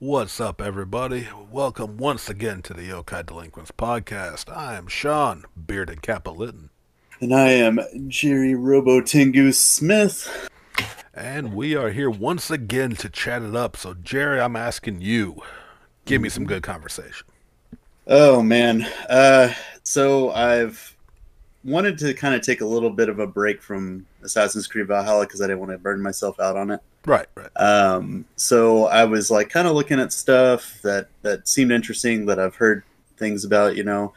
What's up, everybody? Welcome once again to the Yokai Delinquents podcast. I am Sean, Bearded Cappolitan. And I am Jerry Robo Tengu Smith. And we are here once again to chat it up. So, Jerry, I'm asking you, give me some good conversation. Oh, man. So I've wanted to kind of take a little bit of a break from Assassin's Creed Valhalla because I didn't want to burn myself out on it. Right. So I was like kind of looking at stuff that seemed interesting that I've heard things about, you know.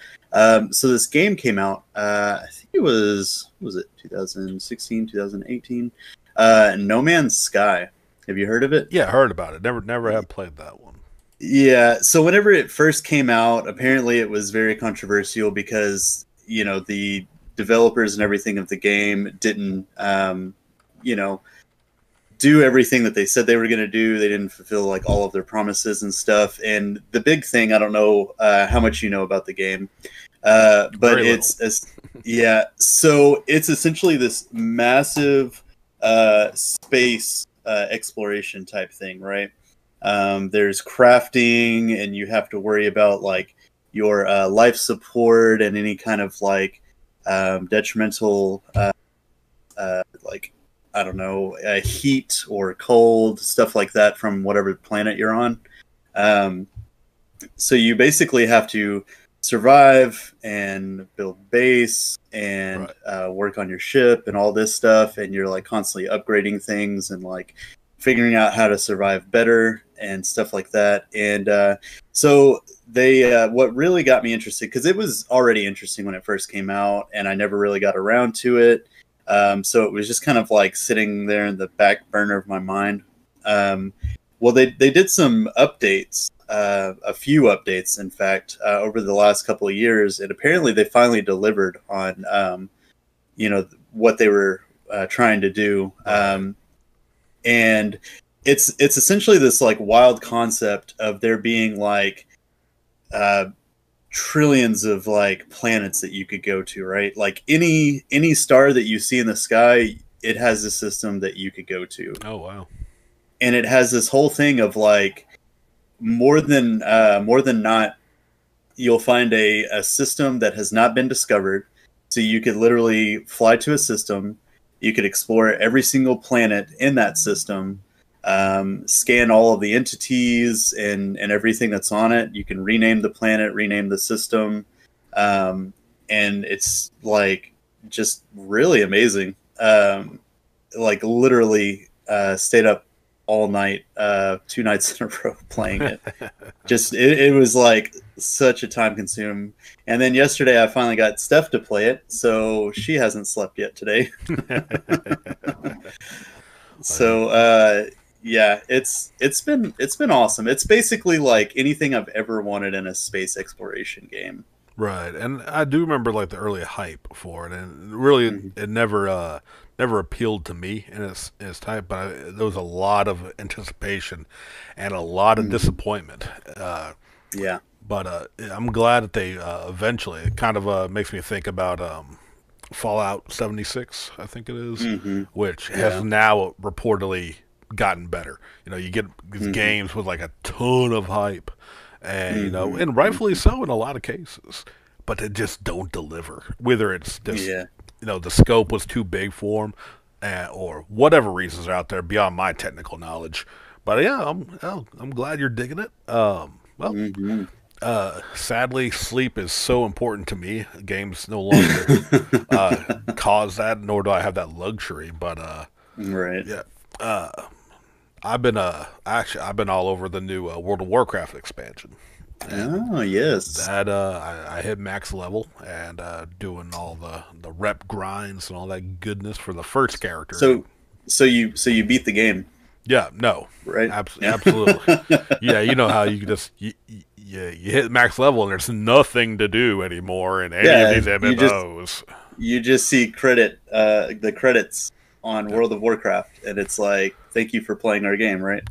So this game came out, I think it was 2016, 2018, No Man's Sky. Have you heard of it? Yeah, I heard about it. Never have played that one. Yeah, so whenever it first came out, apparently it was very controversial because, you know, the developers and everything of the game didn't, do everything that they said they were going to do. They didn't fulfill like all of their promises and stuff. And the big thing, I don't know how much you know about the game, but so it's essentially this massive space exploration type thing, right? There's crafting, and you have to worry about like your life support and any kind of like detrimental like, I don't know, heat or cold, stuff like that from whatever planet you're on. So you basically have to survive and build base and work on your ship and all this stuff. And you're like constantly upgrading things and like figuring out how to survive better and stuff like that. And so they, what really got me interested, because it was already interesting when it first came out and I never really got around to it. So it was just kind of like sitting there in the back burner of my mind. Well, they did some updates, a few updates, in fact, over the last couple of years, and apparently they finally delivered on, what they were trying to do. And it's essentially this like wild concept of there being like trillions of like planets that you could go to, right? Like any star that you see in the sky, it has a system that you could go to. Oh wow. And it has this whole thing of like more than not, you'll find a system that has not been discovered. So you could literally fly to a system, you could explore every single planet in that system, scan all of the entities and everything that's on it. You can rename the planet, rename the system. And it's like just really amazing. Like literally stayed up all night, 2 nights in a row playing it. It was like such a time consume. And then yesterday I finally got Steph to play it, so she hasn't slept yet today. So yeah, it's been awesome. It's basically like anything I've ever wanted in a space exploration game. Right, and I do remember like the early hype for it, and really it never appealed to me in its type, but there was a lot of anticipation and a lot of disappointment. Yeah. But I'm glad that they eventually, it kind of makes me think about Fallout 76, I think it is, which has now reportedly gotten better. You know, you get these games with like a ton of hype, and you know, and rightfully so in a lot of cases, but they just don't deliver. Whether it's just you know, the scope was too big for them, or whatever reasons are out there beyond my technical knowledge. But yeah, I'm glad you're digging it. Sadly, sleep is so important to me. Games no longer cause that, nor do I have that luxury. But yeah. I've been all over the new World of Warcraft expansion. Oh yes, that I hit max level and doing all the rep grinds and all that goodness for the first character. So you beat the game? Yeah, no, right? Absolutely. Yeah, you know how you just you hit max level and there's nothing to do anymore in any of Yeah, these MMOs. you just see the credits on World of Warcraft, and it's like, thank you for playing our game, right?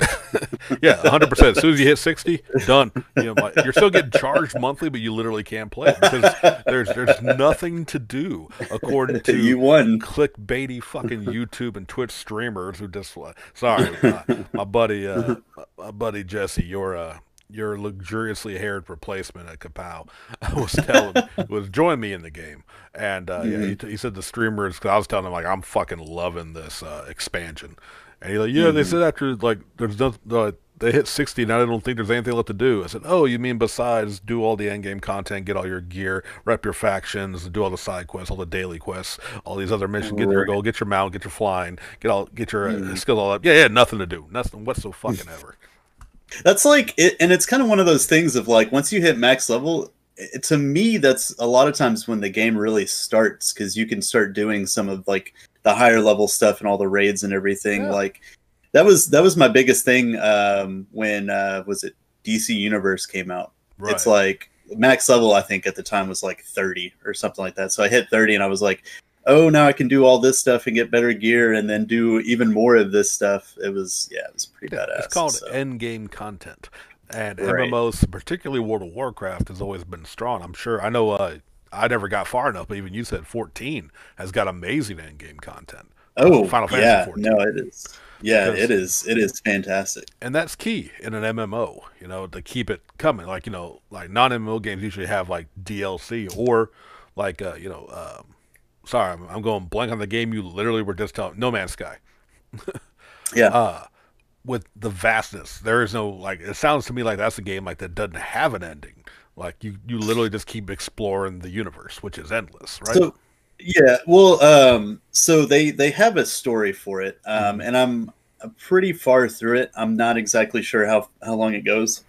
Yeah, 100%. As soon as you hit 60, done. You're still getting charged monthly, but you literally can't play it because there's nothing to do, according to You won. clickbaity fucking YouTube and Twitch streamers who just sorry, my buddy Jesse, your luxuriously haired replacement at Kapow was joining me in the game, and he said the streamers, because I was telling him like I'm fucking loving this expansion. And he's like, yeah, they said after, like, there's no, they hit 60, now I don't think there's anything left to do. I said, oh, you mean besides do all the endgame content, get all your gear, rep your factions, do all the side quests, all the daily quests, all these other missions, get your gold, get your mount, get your flying, get your skills all up. Yeah, nothing to do. Nothing whatsoever. That's like it, and it's kind of one of those things of like, once you hit max level, to me, that's a lot of times when the game really starts, because you can start doing some of like the higher level stuff and all the raids and everything. Yeah. Like that was my biggest thing when was it DC Universe came out. Right. It's like max level, I think at the time was like 30 or something like that. So I hit 30 and I was like, oh, now I can do all this stuff and get better gear and then do even more of this stuff. It was pretty badass. It's called end game content. And MMOs, particularly World of Warcraft, has always been strong. I know I never got far enough, but even you said 14 has got amazing end game content. Oh, Final Fantasy 14. No, it is. Yeah, it is. It is fantastic. And that's key in an MMO, to keep it coming. Like, like non-MMO games usually have like DLC or like, sorry, I'm going blank on the game you literally were just telling. No Man's Sky. Yeah. With the vastness, there is no, like, it sounds to me like that's a game like that doesn't have an ending. Like you literally just keep exploring the universe, which is endless, right? So, yeah, well, so they have a story for it, and I'm pretty far through it. I'm not exactly sure how long it goes,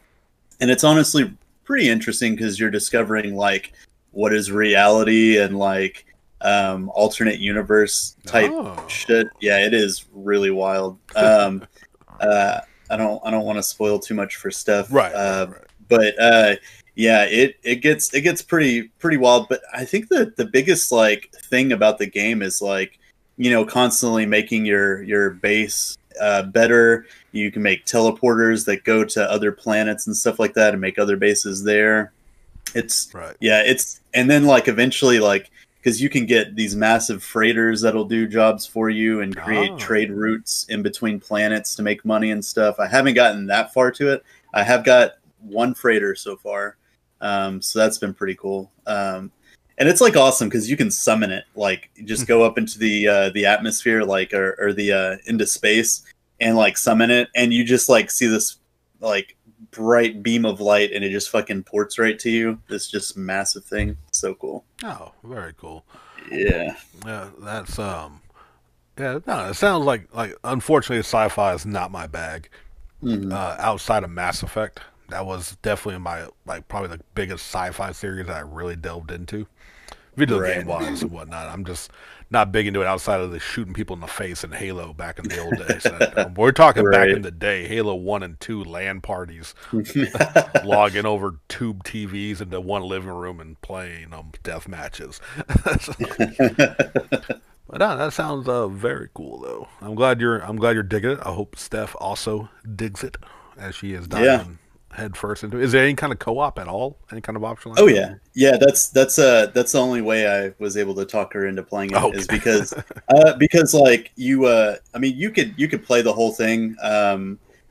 and it's honestly pretty interesting because you're discovering like what is reality and like alternate universe type shit. Yeah, it is really wild. I don't want to spoil too much for Steph, right. But yeah, it gets pretty wild. But I think that the biggest like thing about the game is like, constantly making your base better. You can make teleporters that go to other planets and stuff like that, and make other bases there. It's right. Yeah, and then like eventually like, because you can get these massive freighters that'll do jobs for you and create trade routes in between planets to make money and stuff. I haven't gotten that far to it. I have got one freighter so far, so that's been pretty cool. And it's like awesome because you can summon it, like just go up into the atmosphere, like or the into space, and like summon it, and you just like see this like bright beam of light, and it just fucking ports right to you. This just massive thing. So cool. Oh, very cool. Yeah. Yeah, that's yeah, no, it sounds like unfortunately sci-fi is not my bag. Outside of Mass Effect, that was definitely my probably the biggest sci-fi series that I really delved into. Video game wise and whatnot. I'm just not big into it outside of the shooting people in the face in Halo back in the old days. We're talking back in the day, Halo 1 and 2 LAN parties, logging over tube TVs into one living room and playing death matches. But no, that sounds very cool though. I'm glad you're digging it. I hope Steph also digs it as she is diving head first into it. Is there any kind of co-op at all? Any kind of option like that? Yeah. That's the only way I was able to talk her into playing it is because like you I mean you could play the whole thing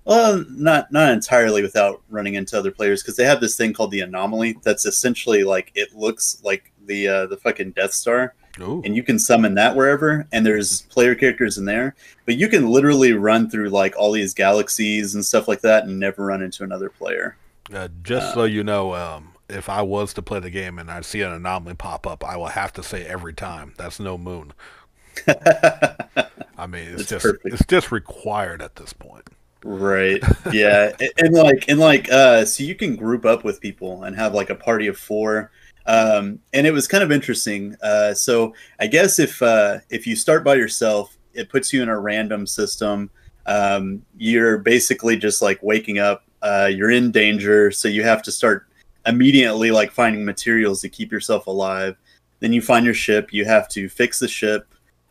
well not entirely without running into other players, because they have this thing called the anomaly that's essentially like it looks like the fucking Death Star. Ooh. And you can summon that wherever, and there's player characters in there, but you can literally run through like all these galaxies and stuff like that and never run into another player. Just so you know, if I was to play the game and I see an anomaly pop up, I will have to say every time, that's no moon. I mean, it's just required at this point. Right. Yeah. So you can group up with people and have like a party of 4. And it was kind of interesting. So I guess if you start by yourself, it puts you in a random system. You're basically just like waking up. You're in danger, so you have to start immediately like finding materials to keep yourself alive. Then you find your ship. You have to fix the ship,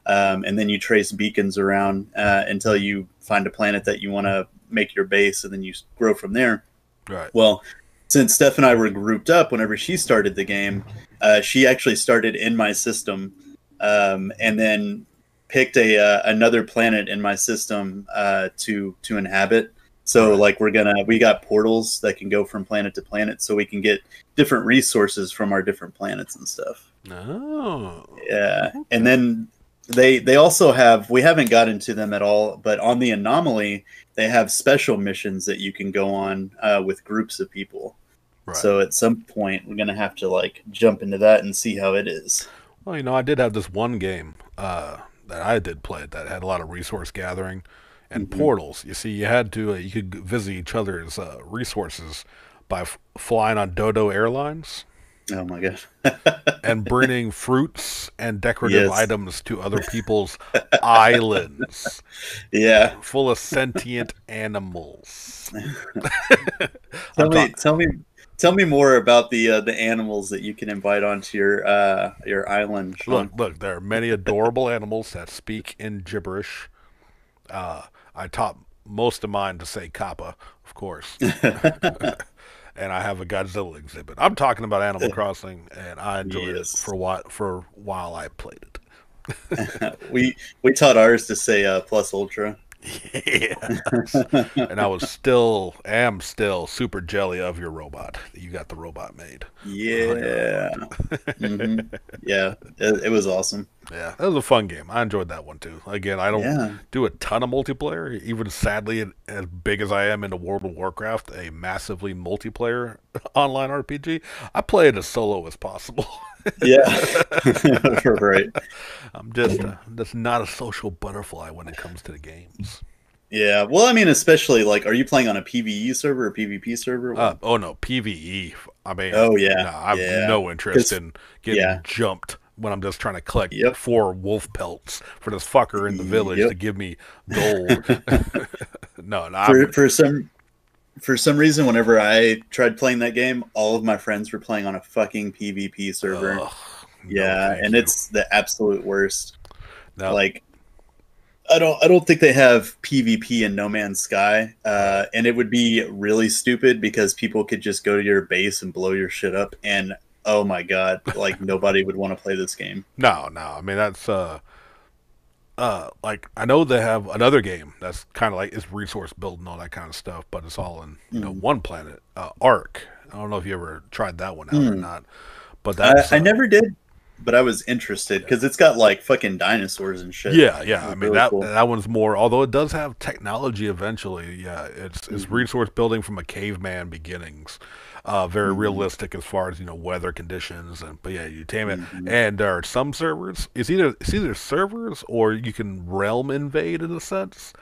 and then you trace beacons around until you find a planet that you want to make your base, and then you grow from there. Right. Well, since Steph and I were grouped up whenever she started the game, she actually started in my system, and then picked another planet in my system to inhabit. So Right. like we got portals that can go from planet to planet, so we can get different resources from our different planets and stuff. Oh. Yeah, Okay. and then they also have, we haven't got into them at all, but on the Anomaly they have special missions that you can go on with groups of people. Right. So at some point we're gonna have to like jump into that and see how it is. Well, I did have this one game that I did play that had a lot of resource gathering and Hmm. portals. You see, you had to you could visit each other's resources by flying on Dodo Airlines Oh my god. and bringing fruits and decorative Yes. items to other people's islands Yeah. full of sentient animals. I'm Tell me, talking. tell me, tell me more about the animals that you can invite onto your island, Look, Sean. look, there are many adorable animals that speak in gibberish. I taught most of mine to say kappa, of course. And I have a Godzilla exhibit. I'm talking about Animal Crossing, and I enjoyed it Yes. for while I played it. We taught ours to say plus ultra. Yes. And I am still super jelly of your robot. You got the robot made on your Yeah. Hmm. island. Yeah. It was awesome. Yeah, that was a fun game. I enjoyed that one too. Again, I don't Yeah. do a ton of multiplayer, even sadly, as big as I am into World of Warcraft, a massively multiplayer online RPG. I play it as solo as possible. Yeah. Right. I'm just not a social butterfly when it comes to the games. Yeah. Well, I mean, especially like, are you playing on a PvE server or PvP server? What? Oh no, PVE. I mean, Oh no, yeah. I've Yeah. no interest Because in yeah. getting jumped when I'm just trying to collect Yep. 4 wolf pelts for this fucker in the village to Yep. give me gold. No, no, for for some for some reason, whenever I tried playing that game, all of my friends were playing on a fucking PvP server. ugh, no, Yeah, thank and you. it's the absolute worst. No, Like I don't think they have PvP in No Man's Sky, right. and it would be really stupid because people could just go to your base and blow your shit up, and oh my god, like nobody would want to play this game. No, no. I mean that's like I know they have another game that's kind of like it's resource building and all that kind of stuff, but it's all in Mm. one planet. Ark. I don't know if you ever tried that one out or Mm. not, but I, that's I never did, but I was interested because it's got like fucking dinosaurs and shit. yeah, yeah. I It's mean really that cool. that one's more. Although it does have technology eventually. Yeah, it's Hmm. resource building from a caveman beginnings. Very Hmm. realistic as far as weather conditions and but yeah, you tame it. Hmm. And there are some servers. It's either servers or you can realm invade in a sense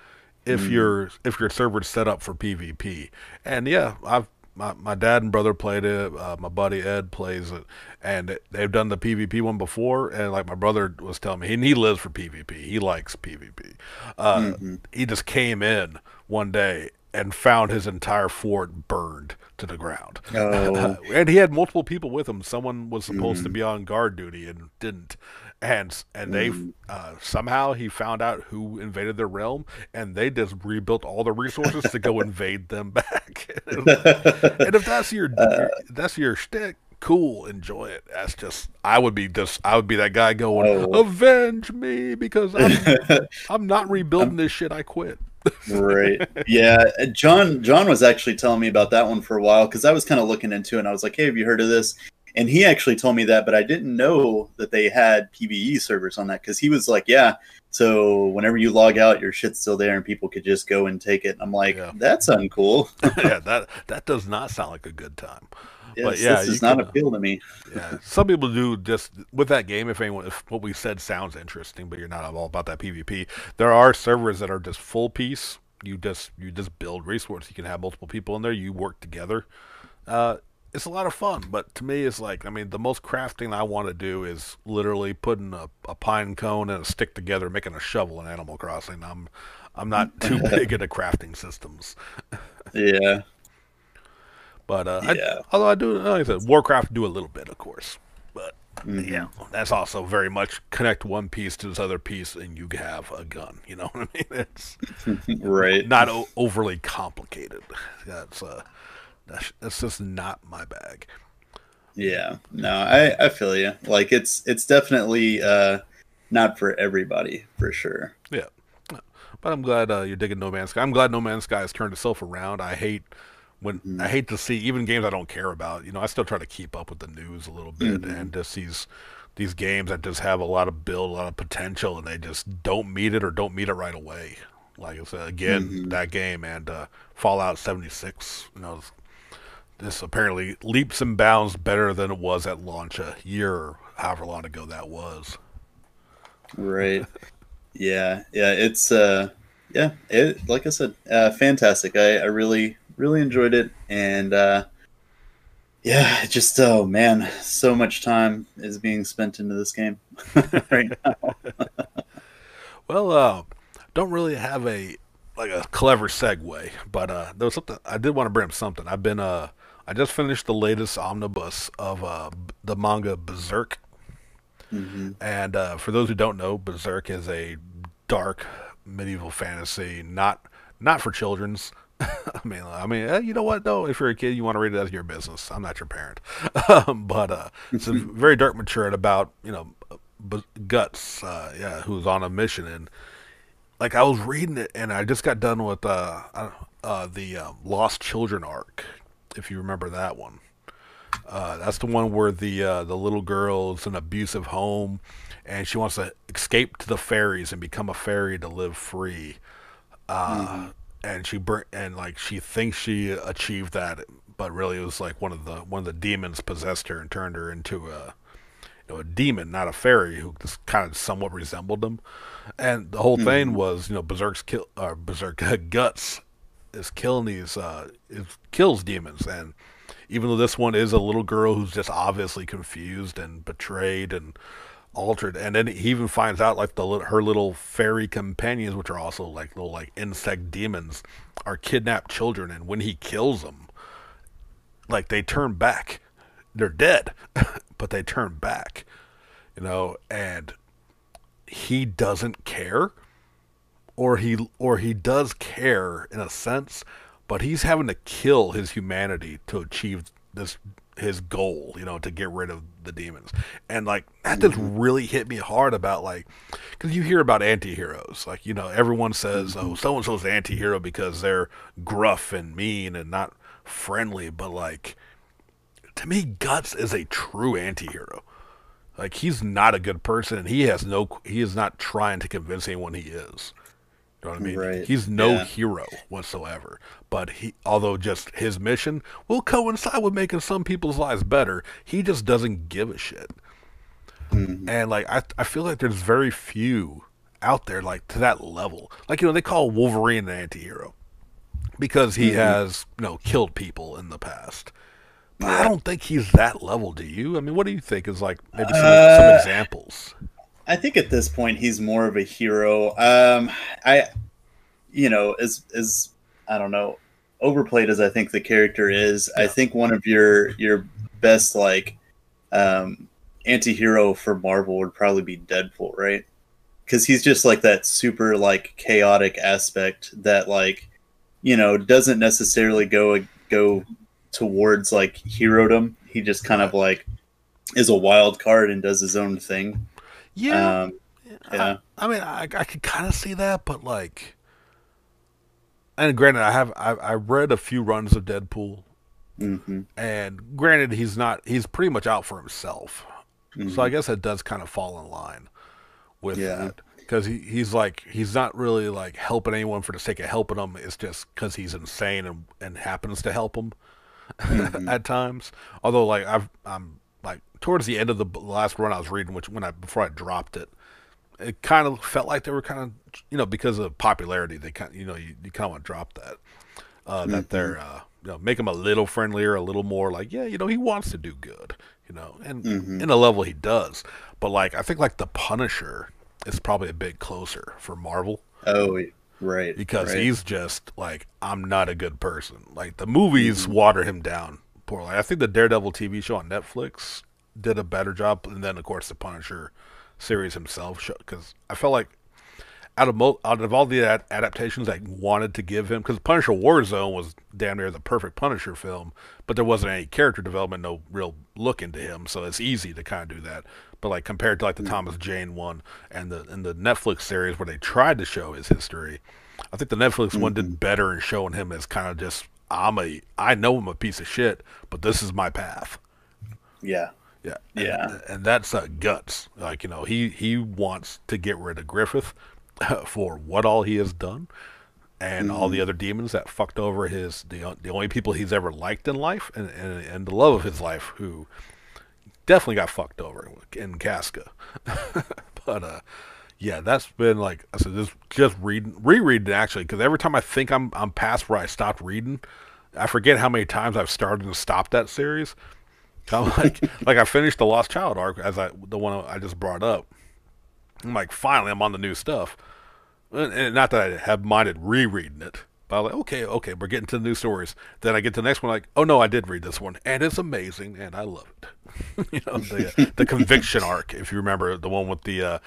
Mm. if your server's set up for PvP. And yeah, my dad and brother played it. My buddy Ed plays it, and they've done the PvP one before. And like my brother was telling me, he lives for PvP. He likes PvP. Hmm. He just came in one day and found his entire fort burned to the ground. Oh. And he had multiple people with him. Someone was supposed to Mm. be on guard duty and didn't. And they Mm. somehow he found out who invaded their realm, and they just rebuilt all the resources to go invade them back. And if that's your shtick, cool, enjoy it. That's just I would be that guy going, Oh. avenge me because I'm not rebuilding I'm this shit. I quit. right. Yeah, John was actually telling me about that one for a while because I was kind of looking into it and I was like, "Hey, have you heard of this?" And he actually told me that, but I didn't know that they had PvE servers on that because he was like, "Yeah, so whenever you log out, your shit's still there and people could just go and take it." And I'm like, Yeah, "That's uncool." yeah. That does not sound like a good time. But Yes, yeah, this you does not can. appeal to me. Yeah, some people do just with that game. If what we said sounds interesting, but you're not all about that PvP, there are servers that are just full piece. You just build resources. You can have multiple people in there. You work together. Uh, it's a lot of fun. But to me, it's like I mean, the most crafting I want to do is literally putting a pine cone and a stick together, making a shovel in Animal Crossing. I'm not too big into crafting systems. Yeah. But Yeah. although I do, like I said, Warcraft do a little bit, of course. But Hmm. yeah, that's also very much connect one piece to this other piece, and you have a gun. You know what I mean? It's Right. not overly complicated. That's that's just not my bag. Yeah. No, I feel you. Like it's definitely not for everybody for sure. Yeah. But I'm glad you're digging No Man's Sky. I'm glad No Man's Sky has turned itself around. I Hmm. hate to see even games I don't care about. You know, I still try to keep up with the news a little bit, Hmm. and just these games that just have a lot of build, a lot of potential, and they just don't meet it or don't meet it right away. Like I said, again, Hmm. that game and Fallout 76. You know, this apparently leaps and bounds better than it was at launch a year or however long ago that was. Right. Yeah. Yeah. It's yeah. It like I said, fantastic. I really enjoyed it, and yeah, just oh man, so much time is being spent into this game right now. Well, don't really have a like a clever segue, but there was something I did want to bring up. Something I just finished the latest omnibus of the manga Berserk, Hmm. and for those who don't know, Berserk is a dark medieval fantasy, not for children's. You know what? Though, if you're a kid, you want to read it, that's your business. I'm not your parent. But it's a very dark, mature, and about Guts, yeah, who's on a mission, and like I was reading it, and I just got done with the Lost Children arc. If you remember that one, that's the one where the little girl is in an abusive home, and she wants to escape to the fairies and become a fairy to live free. Hmm. And and like she thinks she achieved that, but really it was like one of the demons possessed her and turned her into a demon, not a fairy, who just kind of somewhat resembled them. And the whole thing Hmm. was, Berserk Guts is killing it kills demons. And even though this one is a little girl who's just obviously confused and betrayed and altered, and then he even finds out like her little fairy companions, which are also like little like insect demons, are kidnapped children, and when he kills them, like they turn back, they're dead, but they turn back, and he doesn't care, or he does care in a sense, but he's having to kill his humanity to achieve this his goal, to get rid of the demons. And like that just Hmm. really hit me hard about like because you hear about anti-heroes, like everyone says, Hmm. oh, so and so's an anti-hero because they're gruff and mean and not friendly, but like to me Guts is a true anti-hero. Like he's not a good person, and he is not trying to convince anyone he is. You know what I mean? Right. He's no Yeah. hero whatsoever. But although just his mission will coincide with making some people's lives better, he just doesn't give a shit. Hmm. And like I feel like there's very few out there like to that level. Like they call Wolverine an anti-hero because he Hmm. has killed people in the past. But I Yeah. don't think he's that level. Do you? I mean, what do you think is like maybe some Uh, examples? I think at this point he's more of a hero. I as I don't know, overplayed as I think the character is, I Yeah. think one of your best like um anti-hero for Marvel would probably be Deadpool, right? Because he's just like that super like chaotic aspect that like doesn't necessarily go towards like herodom. He just kind of Right. like is a wild card and does his own thing. Yeah. Um, I, yeah. I mean, I could kind of see that, but like, and granted, I read a few runs of Deadpool, Hmm. and granted, he's pretty much out for himself. So I Hmm. guess it does kind of fall in line with Yeah. that because he's not really like helping anyone for the sake of helping them. It's just because he's insane and happens to help them Hmm. at times. Although like I'm like towards the end of the last run I was reading, which before I dropped it, it kind of felt like they were kind of because of popularity they kind you kind of want to drop that that Hmm. they're make him a little friendlier, a little more like yeah he wants to do good, and Hmm. in a level he does, but like I think like the Punisher is probably a bit closer for Marvel. Oh, Right. because Right. he's just like, I'm not a good person. Like the movies Hmm. water him down poorly. I think the Daredevil TV show on Netflix did a better job, and then of course the Punisher series himself, because I felt like out of all the adaptations I wanted to give him, because Punisher Warzone was damn near the perfect Punisher film, but there wasn't any character development, no real look into him, so it's easy to kind of do that. But like compared to like the Thomas Jane one and the Netflix series where they tried to show his history, I think the Netflix one Hmm. did better in showing him as kind of just, I know I'm a piece of shit, but this is my path. Yeah. Yeah, Yeah. and that's guts. Like, he wants to get rid of Griffith for what all he has done, and all the Hmm. other demons that fucked over the only people he's ever liked in life, and the love of his life, who definitely got fucked over in Casca. But yeah, that's been like I said, just rereading actually, because every time I think I'm past where I stopped reading, I forget how many times I've started and stopped that series. I'm like I finished the Lost Child arc, the one I just brought up. I'm like, finally, I'm on the new stuff. And not that I have minded rereading it, but I'm like, okay, we're getting to the new stories. Then I get to the next one, like, oh no, I did read this one, and it's amazing, and I love it. The conviction arc, if you remember, the one with the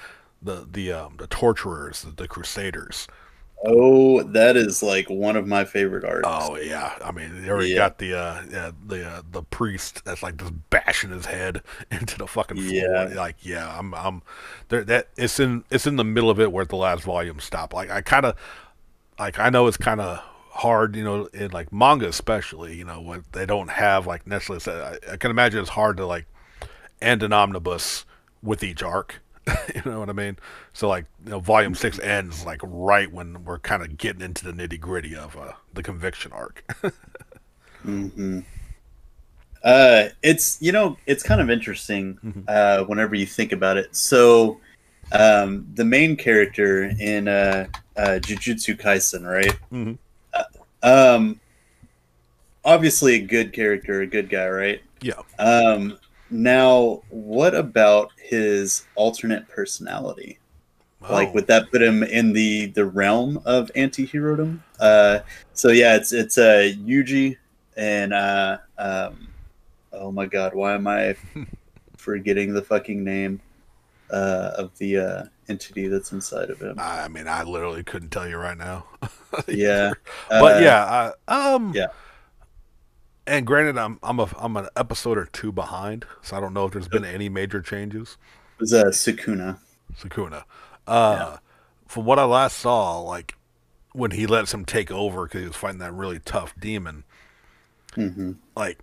torturers, the crusaders. Oh, that is like one of my favorite arcs. Oh yeah, I mean, they already Yeah. got the priest that's like just bashing his head into the fucking floor. Yeah. Like, yeah, I'm there. That it's in the middle of it where the last volume stopped. Like, I kind of like, I know it's kind of hard, in like manga especially, when they don't have like necessarily. I can imagine it's hard to like end an omnibus with each arc. You know what I mean? So like, volume six ends like right when we're kind of getting into the nitty gritty of the conviction arc. Hmm. It's it's kind of interesting Hmm. whenever you think about it. So the main character in Jujutsu Kaisen, right? Hmm. Um, Obviously a good character, a good guy, right? Yeah. Um, Now, what about his alternate personality? Like, Oh. would that put him in the realm of anti-herodom? So yeah, it's Yuji and oh my god, why am I forgetting the fucking name of the entity that's inside of him? I mean, I literally couldn't tell you right now Yeah, either. But uh, yeah, yeah, and granted, I'm an episode or two behind, so I don't know if there's been any major changes. it was Sukuna. Sakuna. Yeah. Uh, from what I last saw, like when he lets him take over because he was fighting that really tough demon, Hmm. like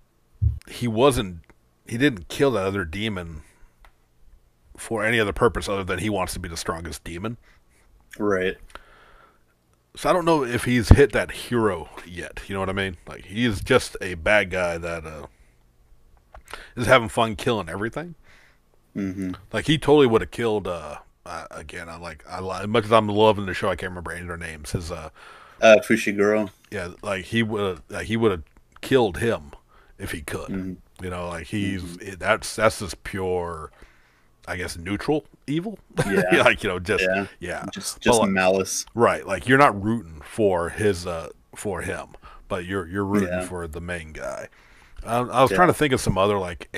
he wasn't, he didn't kill that other demon for any other purpose other than he wants to be the strongest demon. Right. So I don't know if he's hit that hero yet. You know what I mean? Like, he is just a bad guy that is having fun killing everything. Hmm. Like, he totally would have killed. Again, as much as I'm loving the show, I can't remember any of their names. His Fushiguro. yeah, like he would have killed him if he could. Hmm. Like Hmm. that's just pure, I guess, neutral evil. Yeah. Like, just Yeah. yeah. But Just malice. right, like you're not rooting for for him, but you're rooting Yeah. for the main guy. I was trying Yeah. to think of some other like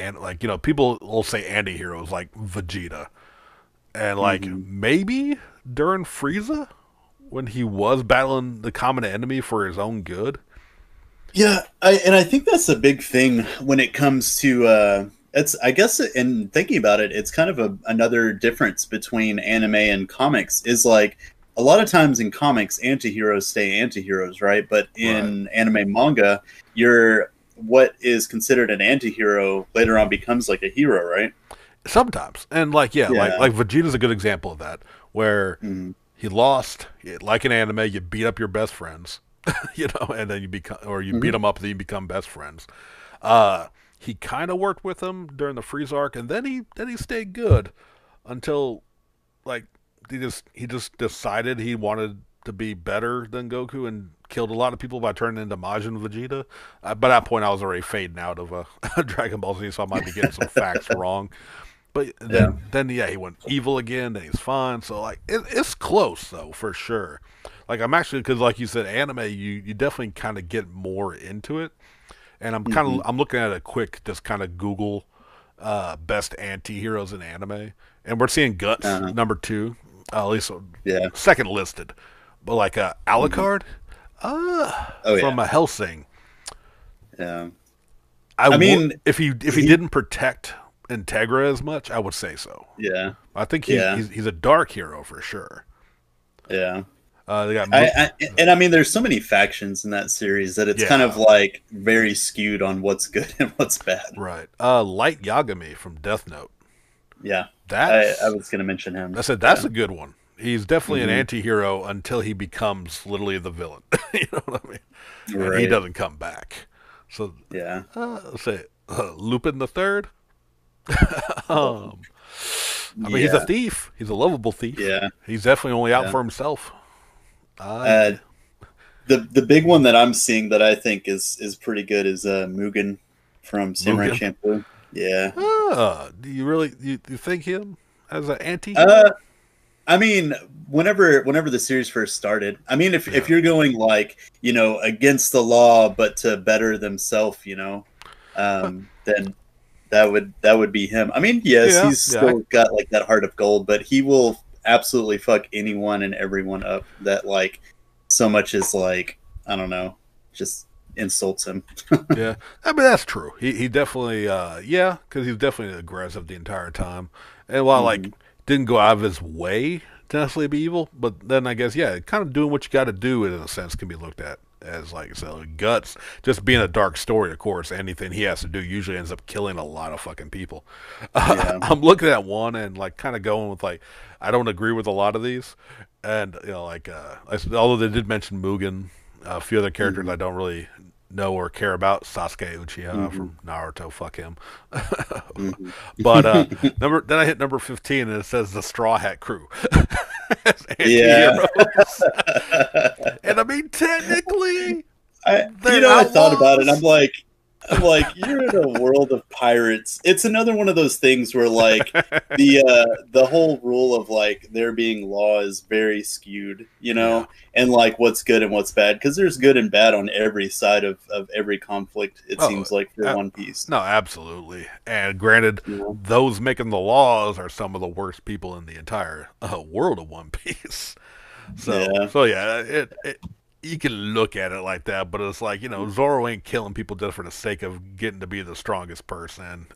people will say anti-heroes like Vegeta, and like Hmm. maybe during Frieza when he was battling the common enemy for his own good. Yeah, I think that's a big thing when it comes to it's I guess in thinking about it, it's kind of another difference between anime and comics is like a lot of times in comics antiheroes stay antiheroes, right? But Right. in anime manga, you're what is considered an antihero later on becomes like a hero, right? Sometimes, and like, yeah, Yeah. like Vegeta's a good example of that, where Mm. he lost. Like in anime, you beat up your best friends, and then you beat Hmm. them up, and then you become best friends. Uh, he kind of worked with him during the Freeze arc, and then he stayed good until like he just decided he wanted to be better than Goku and killed a lot of people by turning into Majin Vegeta. By that point, I was already fading out of Dragon Ball Z, so I might be getting some facts wrong. But Yeah. then yeah, he went evil again. Then he's fine. So like, it's close though for sure. Like I'm actually because like you said, anime, you definitely kind of get more into it. And Hmm. I'm looking at a quick just kind of Google best anti-heroes in anime, and we're seeing Guts Uh, number 2, at least yeah. second listed. But like Hmm. Alucard, Oh yeah. from a Hellsing, Yeah. I I would mean, if he he. didn't protect Integra as much, I would say so. Yeah. I think Yeah. he's a dark hero for sure. Yeah. They got And I mean, there's so many factions in that series that it's kind of yeah, like very skewed on what's good and what's bad. right. Light Yagami from Death Note. Yeah. I That's was going to mention I him. said that's Yeah. a good one. He's definitely an Hmm. anti-hero until he becomes literally the villain. You know what I mean? And he Right. doesn't come back. So Yeah. let's say Lupin the Third. um, I mean, he's a Yeah. thief. He's a lovable thief. Yeah. He's definitely only out Yeah. for himself. Uh, Yeah. the big one that I'm seeing that I think is pretty good is Mugen from Samurai Mugen. Champloo. Yeah. Do you really you think him as an Uh, anti-hero? I mean, whenever the series first started, I mean, if Yeah. you're going like against the law but to better themselves, then that would be him. I mean, yes, Yeah. he's Yeah. still got like that heart of gold, but he will absolutely fuck anyone and everyone up that like so much as like I don't know, just insults him. Yeah, I mean that's true. He definitely yeah, because he's definitely aggressive the entire time, and while like Hmm. didn't go out of his way to necessarily be evil, but then I guess yeah, kind of doing what you got to do in a sense can be looked at as like so Guts just being a dark story. Of course, anything he has to do usually ends up killing a lot of fucking people. Yeah. I'm looking at one and like kind of going with like I don't agree with a lot of these, and like although they did mention Mugen, a few other characters Hmm. I don't really know or care about. Sasuke Uchiha Hmm. from Naruto, fuck him. Hmm. But then I hit number 15 and it says the Straw Hat Crew as Yeah. anti-heroes. And I mean technically they're I thought about it. And outlaws. I'm like, you're in a world of pirates. It's another one of those things where like the whole rule of like there being law is very skewed, Yeah. and like what's good and what's bad because there's good and bad on every side of every conflict. It Oh, seems like for uh, One Piece. no, absolutely. And granted, You know? those making the laws are some of the worst people in the entire world of One Piece. Yeah. So yeah, it you can look at it like that, but it's like Zoro ain't killing people just for the sake of getting to be the strongest person.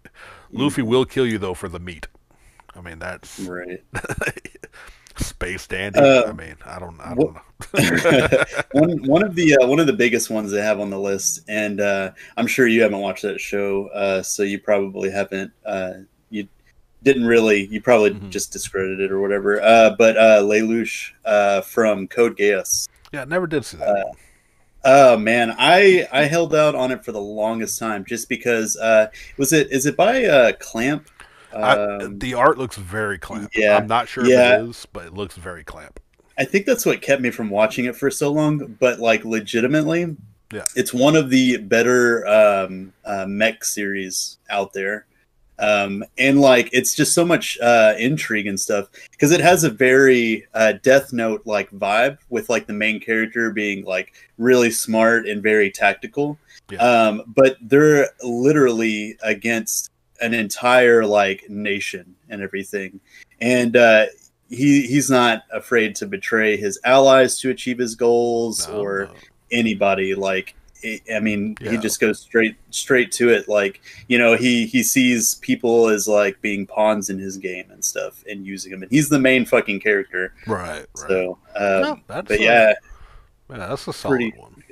Luffy Mhm. will kill you though for the meat. I mean that's Right. space dandy. I Uh, mean I what don't know. one of the biggest ones they have on the list, and I'm sure you haven't watched that show, so you probably haven't. You didn't really. You probably Hmm. just discredited it or whatever. But Lelouch from Code Geass. Yeah, I never did see that one. Oh man, I held out on it for the longest time just because is it by Clamp? The art looks very clamp. Yeah, I'm not sure if it yeah. is, but it looks very clamp. I think that's what kept me from watching it for so long. But like legitimately, Yeah. it's one of the better mech series out there. And like it's just so much intrigue and stuff because it has a very Death Note like vibe with like the main character being like really smart and very tactical. Yeah. But they're literally against an entire like nation and everything, and he's not afraid to betray his allies to achieve his goals No, or no. anybody. Like I mean, he Yeah. just goes straight to it. Like he sees people as like being pawns in his game and stuff, and using them. And he's the main fucking character. Right, right. So, No, that's but yeah, a pretty. solid one.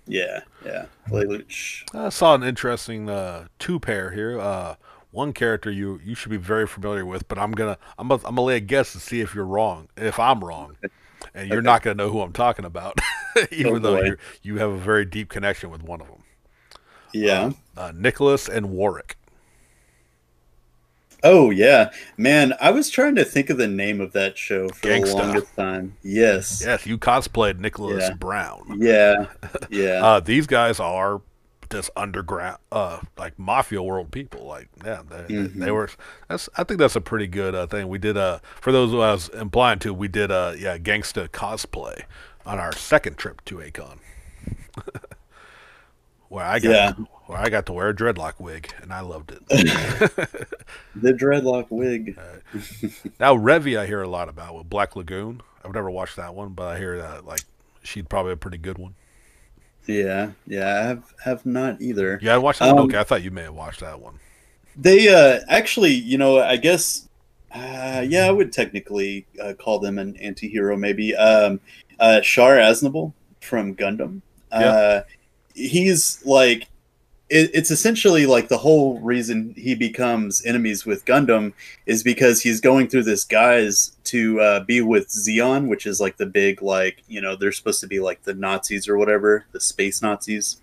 Yeah, yeah. Lelouch. I saw an interesting two pair here. One character you should be very familiar with, but I'm gonna lay a guess to see if you're wrong. If I'm wrong, and you're Okay. not gonna know who I'm talking about, Oh even though boy. you have a very deep connection with one of them. Yeah. Nicholas and Warwick. Oh yeah, man. I was trying to think of the name of that show for the Gangsta. longest time. Yes. Yes, you cosplayed Nicholas Yeah. Brown. Yeah. Yeah. These guys are just underground, like mafia world people. Like, yeah, they were. I think that's a pretty good thing. We did for those who I was implying to, we did gangsta cosplay on our second trip to Acon, where I got Yeah. where I got to wear a dreadlock wig, and I loved it. The dreadlock wig. Now Revy, I hear a lot about with Black Lagoon. I've never watched that one, but I hear that like she'd probably a pretty good one. Yeah, yeah, I have not either. Yeah, I watched that one. Okay, I thought you may have watched that one. They actually, I guess, yeah, I would technically call them an anti-hero, maybe. Shar Aznable from Gundam. Yeah. He's like, it's essentially like the whole reason he becomes enemies with Gundam is because he's going through this guise to be with Zeon, which is like the big, like, they're supposed to be like the Nazis or whatever, the space Nazis.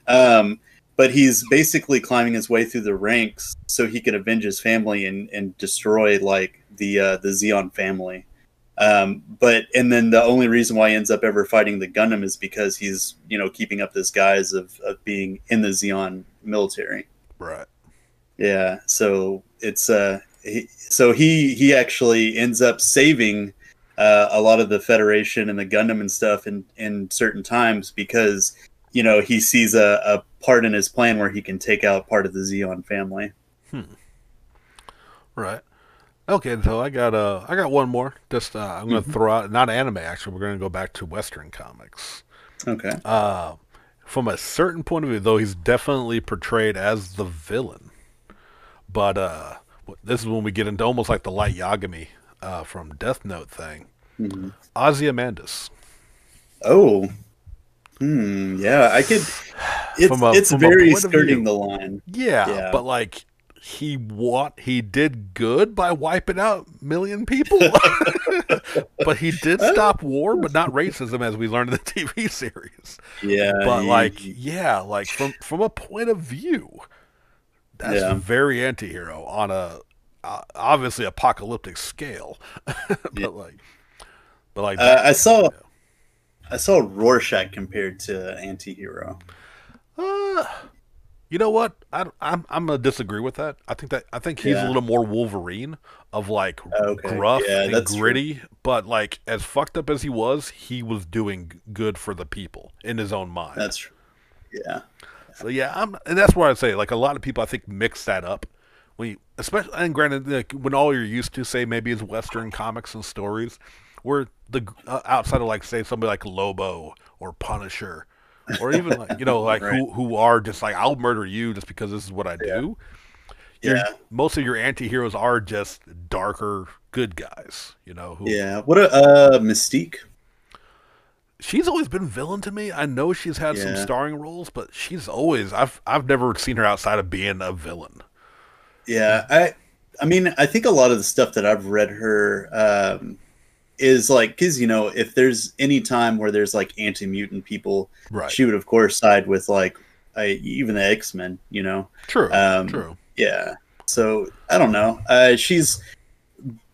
But he's basically climbing his way through the ranks so he can avenge his family and destroy like the Zeon family. And then the only reason why he ends up ever fighting the Gundam is because he's, keeping up this guise of being in the Zeon military. Right. Yeah. So it's, he actually ends up saving, a lot of the Federation and the Gundam and stuff in certain times because, he sees a part in his plan where he can take out part of the Zeon family. Right. Okay, so I got one more. Just I'm going to throw out not anime. Actually, we're going to go back to Western comics. Okay. From a certain point of view, though, he's definitely portrayed as the villain. But this is when we get into almost like the Light Yagami from Death Note thing. Ozymandias. Oh. Yeah, I could. It's very skirting the line. Yeah, but like he did good by wiping out a million people. But he did stop war, but not racism, as we learned in the TV series. Yeah, but like from a point of view, that's very anti-hero on a obviously apocalyptic scale. but like I saw Rorschach compared to anti-hero. You know what? I'm gonna disagree with that. I think he's a little more Wolverine of like gruff and gritty. True. But like as fucked up as he was doing good for the people in his own mind. That's true. Yeah. So and that's where I'd say like a lot of people I think mix that up. Especially and granted, like, when all you're used to say maybe is Western comics and stories, where the outside of like say somebody like Lobo or Punisher. Or even like like right. who are just like I'll murder you just because this is what I do. Most of your anti-heroes are just darker good guys. What a Mystique. She's always been villain to me. I know she's had some starring roles, but she's always I've never seen her outside of being a villain. Yeah, I mean I think a lot of the stuff that I've read her is like, because if there's any time where there's like anti-mutant people, right, she would of course side with like even the X-Men. True. Yeah. So I don't know. She's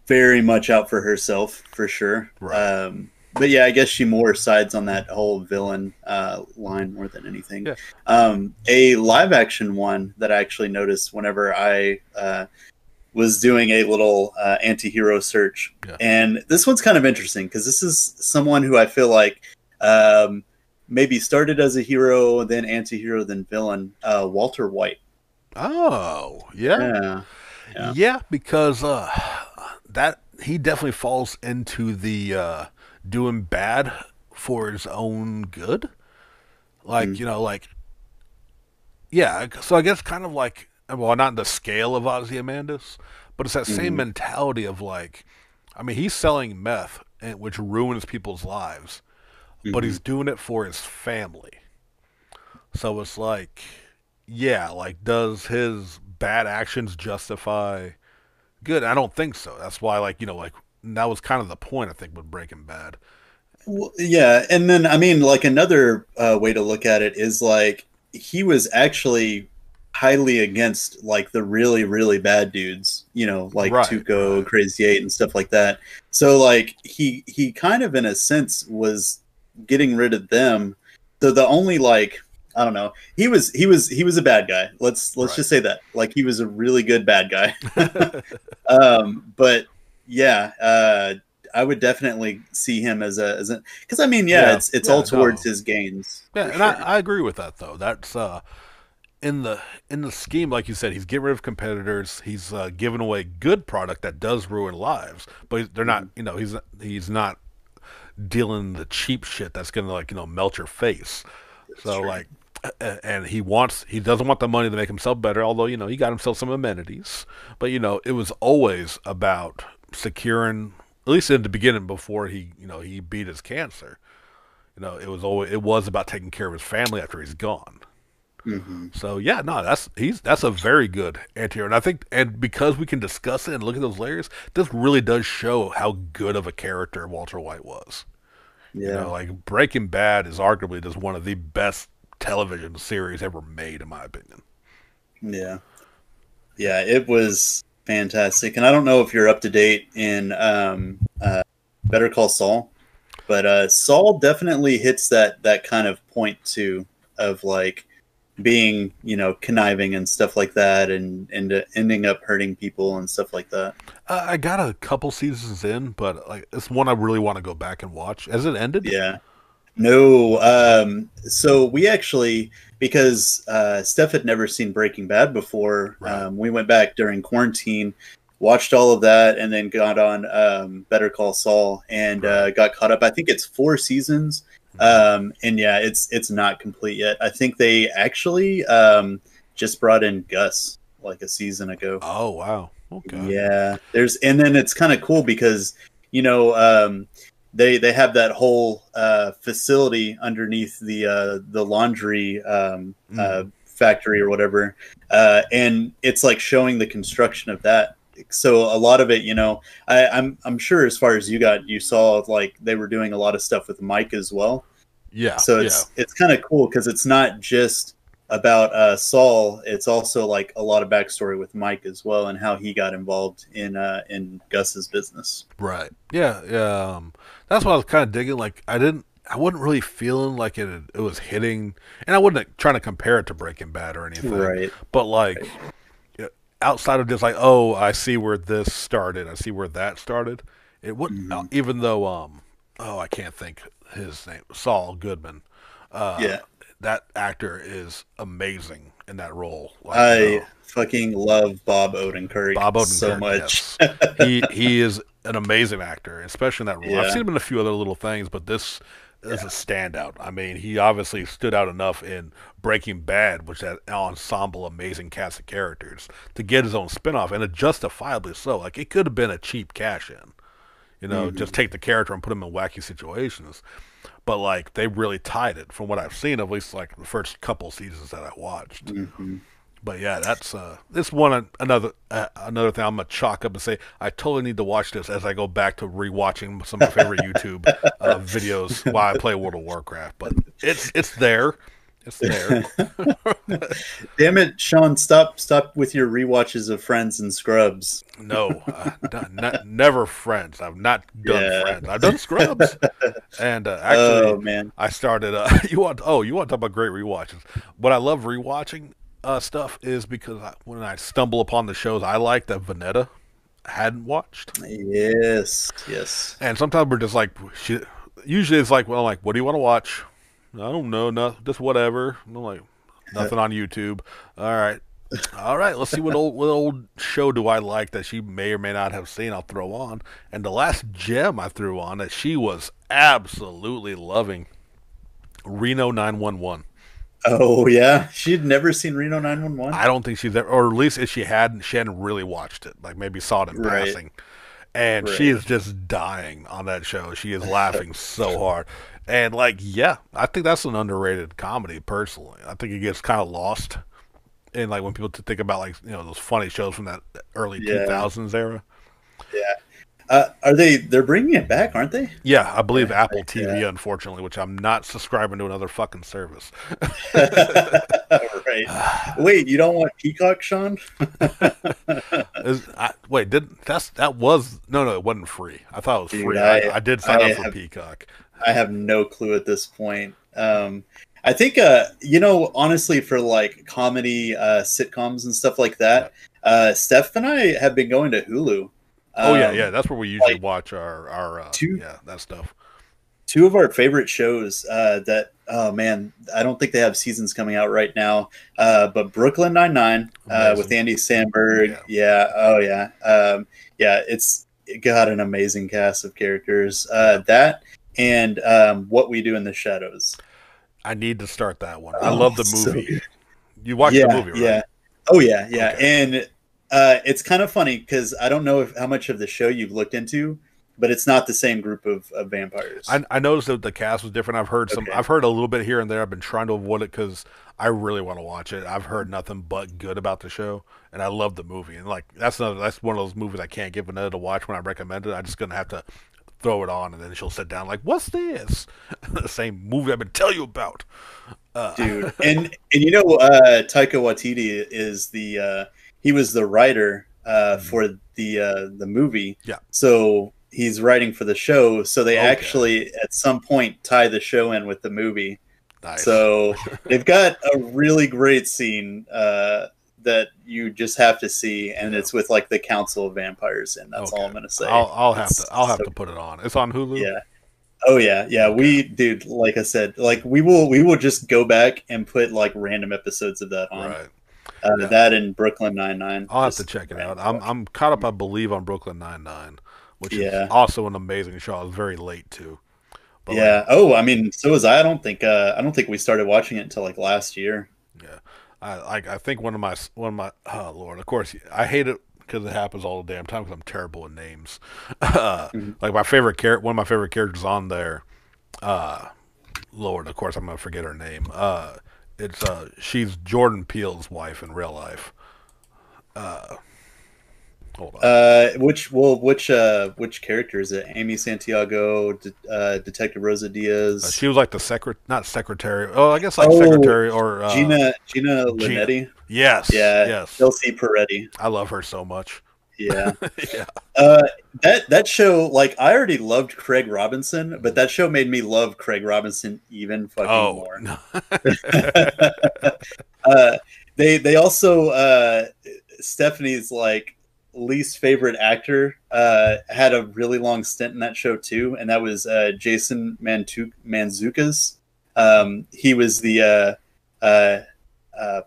very much out for herself for sure. Right. But yeah, I guess she more sides on that whole villain line more than anything. Yeah. A live action one that I actually noticed whenever I was doing a little anti-hero search. Yeah. And this one's kind of interesting because this is someone who I feel like maybe started as a hero, then anti-hero, then villain, Walter White. Oh, yeah. Yeah, because that he definitely falls into the doing bad for his own good. Like, so I guess kind of like, well, not the scale of Ozymandias, but it's that same mentality of like, I mean, he's selling meth, which ruins people's lives, but he's doing it for his family. So it's like, like, does his bad actions justify good? I don't think so. That's why, like, that was kind of the point, I think, with Breaking Bad. Well, yeah, and then, I mean, like, another way to look at it is, like, he was actually highly against like the really, really bad dudes, like Tuco, Crazy 8 and stuff like that. So like he kind of in a sense was getting rid of them. So the only like I don't know. He was a bad guy. Let's Right. just say that. Like he was a really good bad guy. But yeah, I would definitely see him as a because I mean, yeah, Yeah. it's all Yeah. towards No. his gains Yeah, for and I, sure. I agree with that though. That's in the scheme, like you said, he's getting rid of competitors. He's giving away good product that does ruin lives, but they're not. Mhm. He's not dealing the cheap shit that's gonna like melt your face. That's So true. like, and he doesn't want the money to make himself better. Although he got himself some amenities, but it was always about securing. At least in the beginning, before he beat his cancer. It was about taking care of his family after he's gone. Hmm. So yeah, no, that's a very good anti-hero, and I think, and because we can discuss it and look at those layers, this really does show how good of a character Walter White was. Yeah, Like Breaking Bad is arguably just one of the best television series ever made, in my opinion. yeah, yeah. It was fantastic, and I don't know if you're up to date in Better Call Saul, but Saul definitely hits that kind of point too of like being conniving and stuff like that, and ending up hurting people and stuff like that. I got a couple seasons in, but like it's one I really want to go back and watch. Has it ended? Yeah. No. So we actually, because Steph had never seen Breaking Bad before, Right. we went back during quarantine, watched all of that, and then got on Better Call Saul and Right. got caught up. I think it's 4 seasons, Hmm. and yeah, it's not complete yet. I think they actually just brought in Gus like a season ago. Oh wow. Okay. Yeah, and then it's kind of cool because you know they have that whole facility underneath the laundry Hmm. factory or whatever, and it's like showing the construction of that. So a lot of it, I'm sure as far as you saw like they were doing a lot of stuff with Mike as well. Yeah. So Yeah. it's kind of cool because it's not just about Saul. It's also like a lot of backstory with Mike as well and how he got involved in Gus's business. Right. Yeah. Yeah. That's what I was kind of digging. Like, I wasn't really feeling like it was hitting, and I wasn't trying to compare it to Breaking Bad or anything. Right. But like, outside of just like, oh, I see where this started, I see where that started. It would, Hmm. even though, oh, I can't think his name, Saul Goodman. Uh, Yeah. that actor is amazing in that role. Like, I fucking love Bob Odenkirk Bob so Odenkirk, much. yes, he is an amazing actor, especially in that role. I've Yeah. seen him in a few other little things, but this is a Yeah. standout. I mean, he obviously stood out enough in Breaking Bad, which had an ensemble amazing cast of characters, to get his own spinoff, and it justifiably so. Like it could have been a cheap cash in, just Hmm. take the character and put him in wacky situations. But like they really tied it from what I've seen, at least like the first couple seasons that I watched. Hmm. But yeah, that's this one another thing I'm gonna chalk up and say I totally need to watch this as I go back to rewatching some of my favorite YouTube videos while I play World of Warcraft. But it's there, it's there. Damn it, Sean! Stop with your rewatches of Friends and Scrubs. No, never Friends. I've not done Yeah. Friends. I've done Scrubs, and actually, Oh man. I started. You want to talk about great rewatches? What I love rewatching stuff is because when I stumble upon the shows I like that Vanetta hadn't watched, Yes. Yes. and sometimes we're just like, usually it's like, well, like, what do you want to watch? I don't know, no, just whatever. I'm like, nothing on YouTube. All right, all right. Let's see what old show do I like that she may or may not have seen. I'll throw on, and the last gem I threw on that she was absolutely loving, Reno 911. Oh yeah, she'd never seen Reno 911. I don't think she's ever, or at least if she hadn't really watched it. Like maybe saw it in Right. passing, and she Right. is just dying on that show. She is laughing so hard, and like, yeah, I think that's an underrated comedy. Personally, I think it gets kind of lost in like when people think about like those funny shows from that early two Yeah. thousands era. Yeah. They're bringing it back, aren't they? Yeah, I believe Apple Yeah. TV, unfortunately, which I'm not subscribing to another fucking service. Right. Wait, you don't want Peacock, Sean? Wait, did that was no, it wasn't free. I thought it was Dude, free. I did sign I up for have Peacock. I have no clue at this point. I think honestly, for like comedy sitcoms and stuff like Yeah. that, Steph and I have been going to Hulu. Oh yeah, yeah. Um, That's where we usually like watch our two yeah, that stuff. two of our favorite shows that oh man, I don't think they have seasons coming out right now. But Brooklyn Nine-Nine with Amazing. Andy Samberg, Yeah. yeah, oh yeah, yeah, it got an amazing cast of characters. Yeah. That and What We Do in the Shadows. I need to start that one. I Oh, love the so movie. good. You watched the Yeah, movie, right? yeah. Oh yeah, yeah. Okay. And it's kind of funny because I don't know how much of the show you've looked into, but it's not the same group of vampires. I noticed that the cast was different. Okay. I've heard a little bit here and there. I've been trying to avoid it because I really want to watch it. I've heard nothing but good about the show, and I love the movie. And like that's one of those movies I can't give another to watch when I recommend it. I'm just gonna have to throw it on, and then she'll sit down like, "What's this?" The same movie I've been telling you about. Dude. And Taika Waititi is he was the writer Mhm. for the movie. Yeah. So he's writing for the show. So they Okay. actually at some point tie the show in with the movie. Nice. So they've got a really great scene that you just have to see, and Yeah. it's with like the Council of Vampires, and that's all Okay. I'm gonna say. I'll It's have so to put it on. It's on Hulu. yeah. Oh yeah, yeah. Okay. Dude, like I said, like we will just go back and put like random episodes of that on. Right. Yeah. That and Brooklyn Nine Nine, I'll have to just check it out. randomly watch. I'm caught up, I believe, on Brooklyn Nine-Nine, which is Yeah, also an amazing show. I was very late too, but like, yeah. Oh, I mean, so was I. I don't think we started watching it until like last year. yeah, I think oh Lord, of course I hate it because it happens all the damn time because I'm terrible with names. Mhm. Like one of my favorite characters on there. Uh, Lord, of course I'm gonna forget her name. It's she's Jordan Peele's wife in real life. Uh, Hold on. Which character is it? Amy Santiago, Detective Rosa Diaz. She was like not secretary. Oh, I guess like Oh, secretary or Gina Gina. Linetti. Yes, Yeah, yes. Chelsea Peretti. I love her so much. Yeah. Yeah. Uh, that show, like, I already loved Craig Robinson, but that show made me love Craig Robinson even fucking Oh more. no. uh, they also Stephanie's like least favorite actor had a really long stint in that show too, and that was Jason Mantzoukas. He was the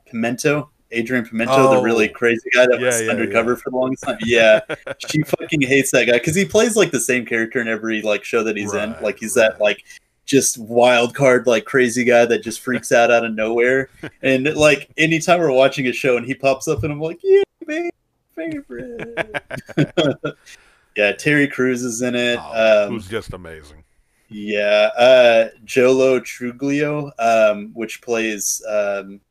Pimento, Adrian Pimento, the really Oh crazy guy that yeah, was yeah, yeah. undercover for the longest time. Yeah, she fucking hates that guy because he plays like the same character in every like show that he's in. Right, Like he's that right. like just wild card like crazy guy that just freaks out of nowhere. And like anytime we're watching a show and he pops up and I'm like, yeah, baby, favorite. Yeah, Terry Crews is in it. Oh, who's just amazing. Yeah, Jolo Truglio, which plays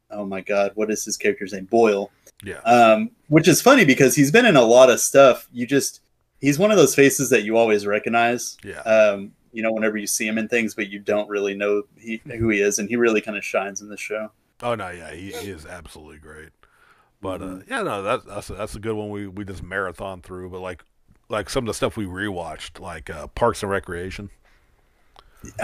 oh my god, what is his character's name? Boyle. Yeah, Which is funny because he's been in a lot of stuff. He's one of those faces that you always recognize. yeah. Whenever you see him in things, but you don't really know who he is, and he really kind of shines in the show. Oh no, yeah. He is absolutely great. But Mm-hmm. yeah, no, that's a good one. We just marathon through. But like some of the stuff we rewatched, like Parks and Recreation.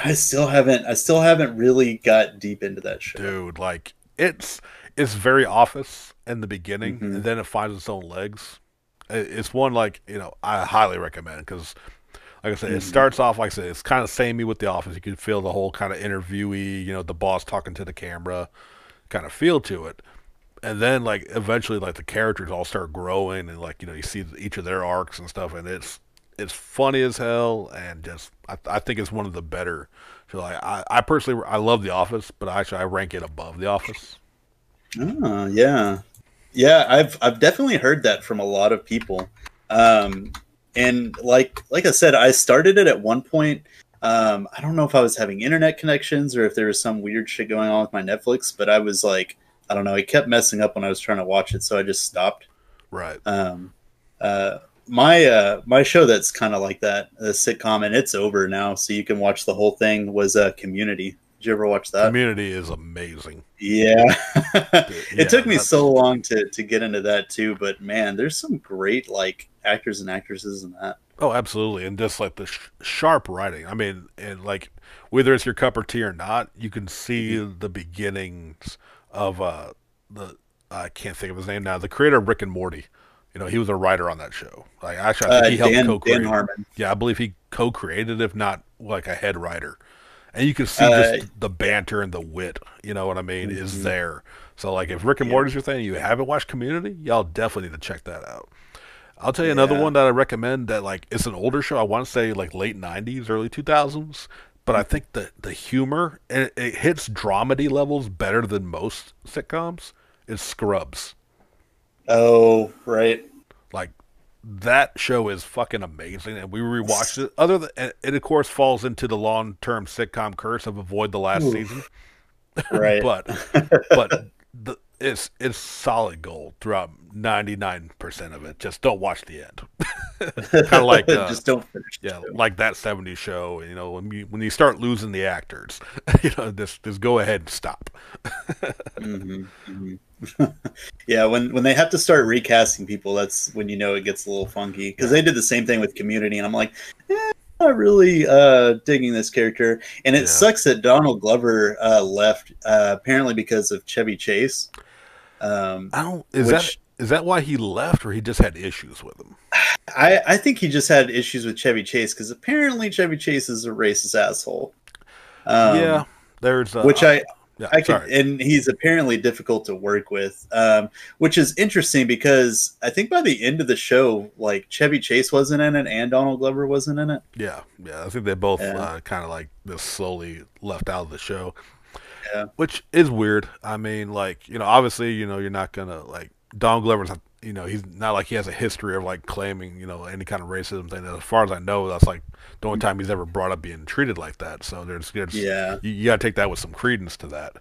I still haven't really got deep into that show. Dude, like it's very Office in the beginning, Mm-hmm. and then it finds its own legs. It's one like I highly recommend because, like I said, it Mm-hmm. starts off like I said, it's kind of samey with The Office. You can feel the whole kind of interviewee, the boss talking to the camera, kind of feel to it, and then like eventually like the characters all start growing, and like you see each of their arcs and stuff, and it's funny as hell, and just I think it's one of the better. So like I personally I love The Office, but actually I rank it above The Office. Oh, yeah. Yeah, I've definitely heard that from a lot of people. Um, and like I said, I started it at one point. I don't know if I was having internet connections or if there was some weird shit going on with my Netflix, but I was like, I don't know, it kept messing up when I was trying to watch it, so I just stopped. Right. Um, my show that's kind of like that, a sitcom, and it's over now, so you can watch the whole thing. Was Community. Did you ever watch that? Community is amazing. Yeah. It Yeah, took me so long to get into that too, but man, there's some great like actors and actresses in that. Oh, absolutely, and just like the sharp writing. I mean, and like whether it's your cup of tea or not, you can see the beginnings of the I can't think of his name now. The creator of Rick and Morty. You know, he was a writer on that show. Like, actually, I think he helped Dan co-create. Harmon. Yeah, I believe he co-created, if not like a head writer. And you can see Uh, just the banter and the wit. You know what I mean? Is mhm, there. So, like, if Rick and yeah, Morty's your thing, and you haven't watched Community, y'all definitely need to check that out. I'll tell you another yeah. one that I recommend that like it's an older show. I want to say like late '90s, early 2000s, but I think the humor and it hits dramedy levels better than most sitcoms. Is Scrubs. Oh, right. Like that show is fucking amazing, and we rewatched it. Other than it, of course, falls into the long term sitcom curse of avoid the last season, Oof, right. but but it's solid gold throughout 99% of it. Just don't watch the end. Kind of like Just don't finish the yeah, show. like that '70s show. You know, when you start losing the actors, you know, just go ahead and stop. Hmm. Hmm. Yeah, when they have to start recasting people, that's when you know it gets a little funky. Because Yeah, they did the same thing with Community, and I'm like, I'm not really digging this character. And it yeah. sucks that Donald Glover left, apparently because of Chevy Chase, um, I don't. which Is that why he left, or he just had issues with him? I think he just had issues with Chevy Chase because apparently Chevy Chase is a racist asshole. Yeah, Um, there's which yeah. I could, Sorry. and he's apparently difficult to work with, which is interesting because I think by the end of the show, like Chevy Chase wasn't in it and Donald Glover wasn't in it. Yeah, yeah. I think they both Yeah, kind of like just slowly left out of the show, yeah, which is weird. I mean, like you know, obviously, you know, you're not gonna like Don Glover's. You know, he's not like he has a history of like claiming you know any kind of racism thing. As far as I know, that's like the only time he's ever brought up being treated like that. So there's yeah, you got to take that with some credence to that.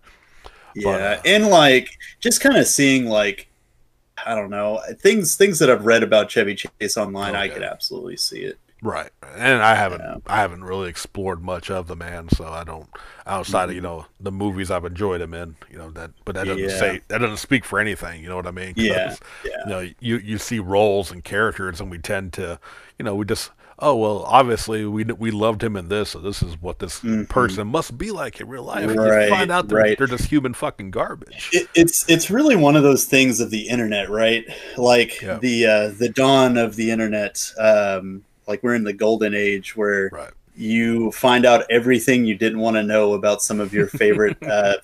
But yeah, and like just kind of seeing like I don't know things that I've read about Chevy Chase online, I okay. could absolutely see it. Right, and Yeah, I haven't really explored much of the man, so I don't outside of you hmm, know the movies I've enjoyed him in, you know that, but yeah, that doesn't speak for anything, you know what I mean? yeah, Because you yeah, know you see roles and characters, and we tend to, you know, we just oh well, obviously we loved him in this, so this is what this hmm, person must be like in real life, and you right, find out right. they're just human fucking garbage. It's really one of those things of the internet, right? Like Yeah, the dawn of the internet. Like we're in the golden age where right. you find out everything you didn't want to know about some of your favorite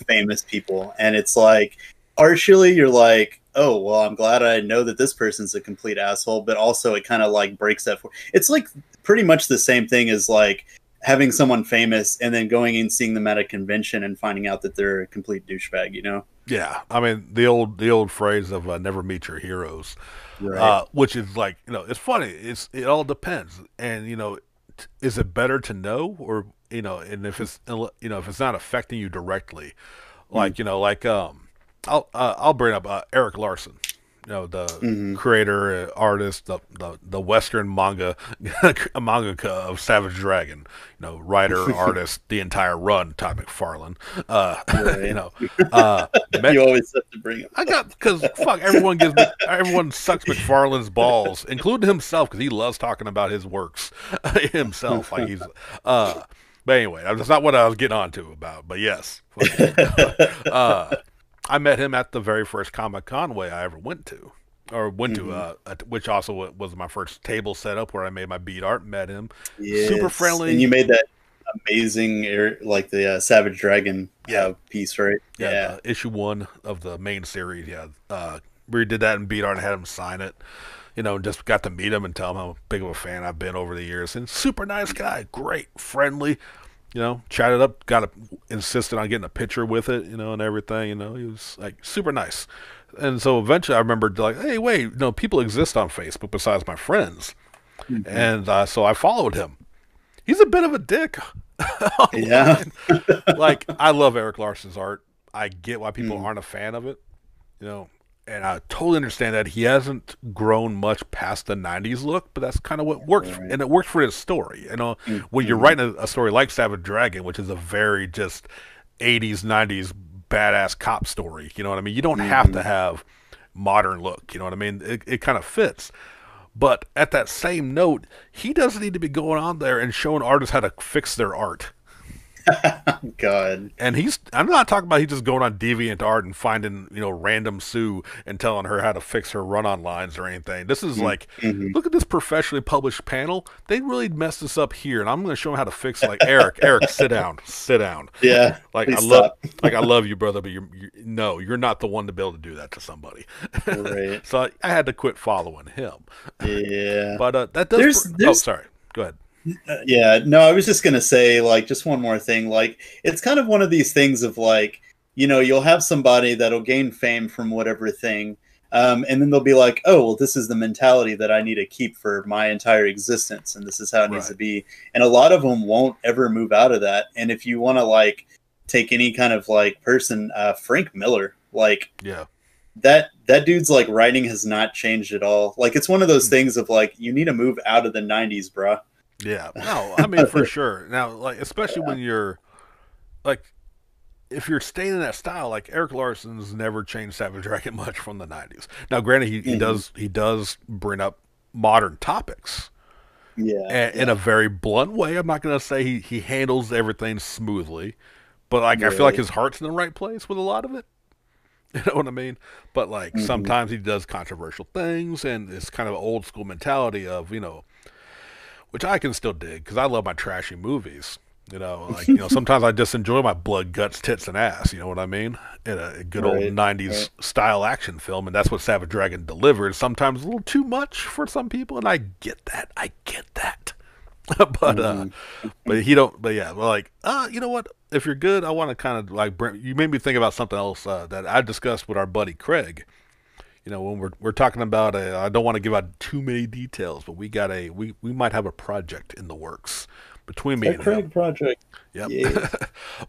famous people, and it's like partially you're like, oh well, I'm glad I know that this person's a complete asshole, but also it kind of like breaks that. It's like pretty much the same thing as like having someone famous and then going and seeing them at a convention and finding out that they're a complete douchebag, you know? Yeah, I mean the old phrase of never meet your heroes, Right. which is like you know it's funny. It all depends, and you know, is it better to know or you know, and if it's you know if it's not affecting you directly, like you know like I'll bring up Eric Larson, you know the Mm-hmm. creator artist the Western mangaka of Savage Dragon, you know writer artist the entire run Todd McFarlane, you Right. know met You always have to bring I it. got because fuck everyone sucks McFarlane's balls, including himself, because he loves talking about his works himself. Like he's uh. But anyway, that's not what I was getting on to about. But yes, uh, I met him at the very first Comic Con way I ever went to, or went to, Hmm. which also was my first table setup where I made my beat art. Met him, super Yes, and friendly. you made that amazing, like the Savage Dragon Yeah, piece, right? yeah, Yeah. the issue one of the main series. Yeah, we did that in beat art and had him sign it. You know, just got to meet him and tell him how big of a fan I've been over the years. And super nice guy, great, friendly. You know, chatted up, insisted on getting a picture with it. You know, and everything. You know, he was like super nice. And so eventually, I remembered like, hey, wait, you know, people exist on Facebook besides my friends. Hmm. And so I followed him. He's a bit of a dick Yeah. online. Like I love Eric Larson's art. I get why people Mm. aren't a fan of it. You know, and I totally understand that he hasn't grown much past the '90s look, but that's kind of what works, Right. and it works for his story. You know, when you're Mm-hmm. writing a story like Savage Dragon, which is a very just '80s '90s badass cop story, you know what I mean? You don't have Hmm. to have modern look. You know what I mean? It kind of fits. But at that same note, he doesn't need to be going on there and showing artists how to fix their art. God. And I'm not talking about he's just going on DeviantArt and finding, random Sue and telling her how to fix her run-on lines or anything. This is like, Mm-hmm. look at this professionally published panel. They really messed this up here, and I'm going to show them how to fix it. Like, Eric, sit down. Yeah. Like, Please stop. I love you, brother, but no, you're not the one to be able to do that to somebody. Right. So I had to quit following him. Yeah. But that does. Oh, sorry. Go ahead. Yeah, no, I was just gonna say, like, just one more thing. Like, it's kind of one of these things of like, you'll have somebody that'll gain fame from whatever thing, and then they'll be like, oh, well, this is the mentality that I need to keep for my entire existence, and this is how it needs to be. And a lot of them won't ever move out of that. And if you want to like take any kind of like person, Frank Miller, like, yeah. That dude's like writing has not changed at all. Like, it's one of those things of like, you need to move out of the 90s, bruh. Yeah, no, I mean for sure. Now, like especially when you're like, if you're staying in that style, like Eric Larson's never changed Savage Dragon much from the '90s. Now, granted, he does bring up modern topics, in a very blunt way. I'm not going to say he handles everything smoothly, but like I feel like his heart's in the right place with a lot of it. You know what I mean? But like sometimes he does controversial things, and it's kind of an old school mentality of which I can still dig because I love my trashy movies. Like sometimes I just enjoy my blood, guts, tits, and ass. You know what I mean? In a good old '90s style action film, and that's what Savage Dragon delivered. Sometimes a little too much for some people, and I get that. But he don't. But yeah, well, like you know what? If you're good, I want to kind of like you made me think about something else that I discussed with our buddy Craig. When we're talking about I don't want to give out too many details, but we might have a project in the works between me and Craig him. Project. Yep. Yeah.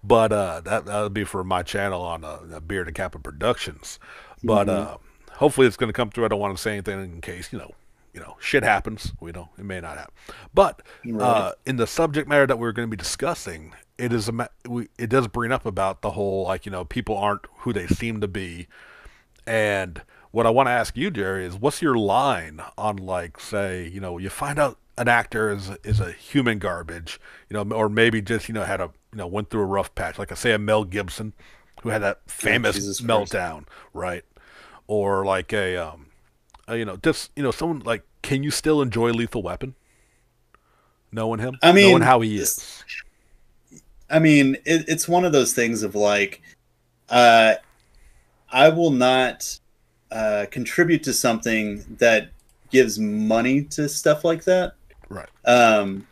But that'll be for my channel on Beard and Kappa Productions. But hopefully it's going to come through. I don't want to say anything in case shit happens. It may not happen. But in the subject matter that we're going to be discussing, it does bring up about the whole people aren't who they seem to be. And what I want to ask you, Jerry, is what's your line on, like, say, you find out an actor is a human garbage, or maybe just, had went through a rough patch, like I say a Mel Gibson who had that famous meltdown, right? Or like someone like, can you still enjoy Lethal Weapon? Knowing him? I mean, knowing how he is. I mean, it's one of those things of like, I will not contribute to something that gives money to stuff like that. Right. And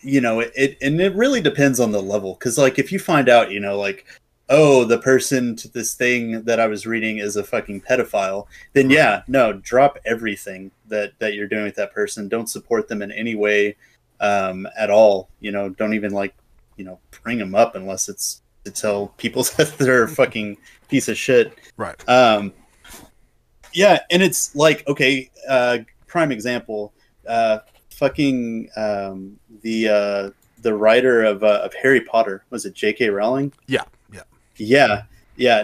it really depends on the level. Cause like, if you find out, like, oh, the person to this thing that I was reading is a fucking pedophile, then drop everything that you're doing with that person. Don't support them in any way, at all. Don't even bring them up unless it's to tell people that they're a fucking piece of shit. Right. Yeah, and it's like, okay, prime example, fucking the writer of Harry Potter, was it J.K. Rowling? Yeah.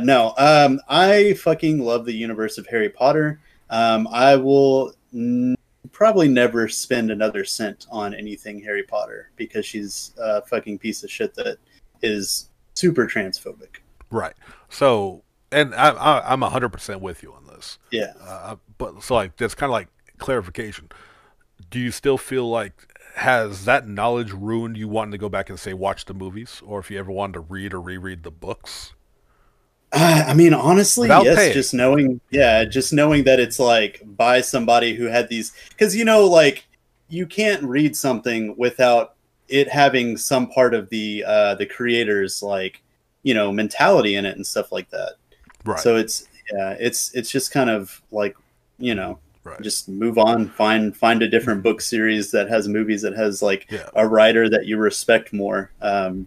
No, I fucking love the universe of Harry Potter. I will probably never spend another cent on anything Harry Potter because she's a fucking piece of shit that is super transphobic. Right. So, and I'm 100% with you on this. Yeah. But so like, that's kind of like clarification. Do you still feel like, has that knowledge ruined you wanting to go back and say, watch the movies? Or if you ever wanted to read or reread the books? I mean, honestly, without yes. paying. Just knowing that it's like by somebody who had these, because like you can't read something without it having some part of the creator's mentality in it and stuff like that. Right. So it's just kind of like right. just move on, find a different book series that has movies that has a writer that you respect more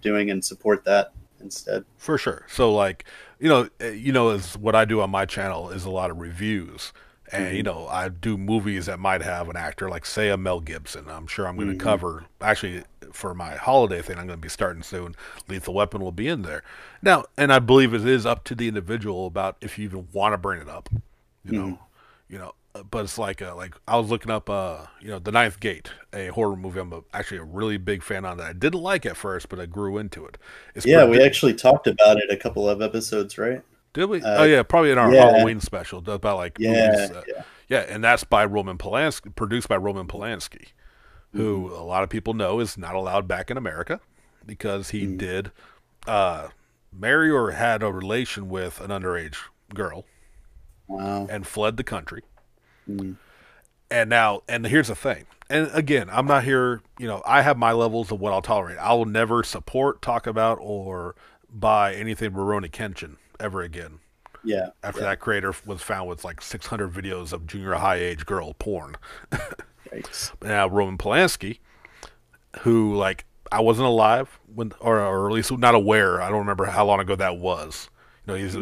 doing, and support that instead. For sure. So like, is what I do on my channel is a lot of reviews. And, I do movies that might have an actor, like, say, a Mel Gibson. I'm sure I'm going to cover, actually, for my holiday thing, I'm going to be starting soon. Lethal Weapon will be in there. Now, and I believe it is up to the individual about if you even want to bring it up. but it's like I was looking up The Ninth Gate, a horror movie. Actually a really big fan on that. I didn't like at first, but I grew into it. It's Yeah, we actually talked about it a couple of episodes, right? Did we? Oh yeah, probably in our Yeah, Halloween special about like yeah, movies. yeah. Yeah, and that's by Roman Polanski, produced by Roman Polanski, Mm-hmm. who a lot of people know is not allowed back in America because he Mm-hmm. did marry or had a relation with an underage girl Wow. and fled the country. Mm-hmm. And here's the thing. And again, I'm not here, I have my levels of what I'll tolerate. I will never support, talk about, or buy anything Rurouni Kenshin ever again. Yeah, After yeah. that creator was found with like 600 videos of junior high age girl porn. Yikes. Now, Roman Polanski, who like I wasn't alive when, or at least not aware. I don't remember how long ago that was. He's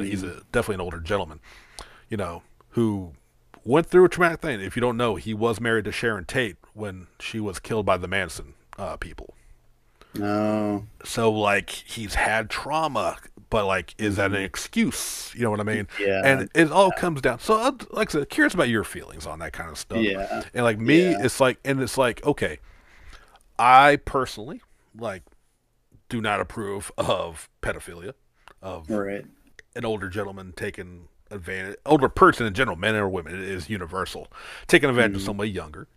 definitely an older gentleman. Who went through a traumatic thing. If you don't know, he was married to Sharon Tate when she was killed by the Manson people. No. So like he's had trauma, but like is that an excuse? You know what I mean? Yeah. And it all comes down. So like I said, curious about your feelings on that kind of stuff. Yeah. And like me, Yeah. it's like okay, I personally like do not approve of pedophilia, of Right. an older gentleman taking advantage, older person in general, men or women, it is universal, taking advantage of somebody younger.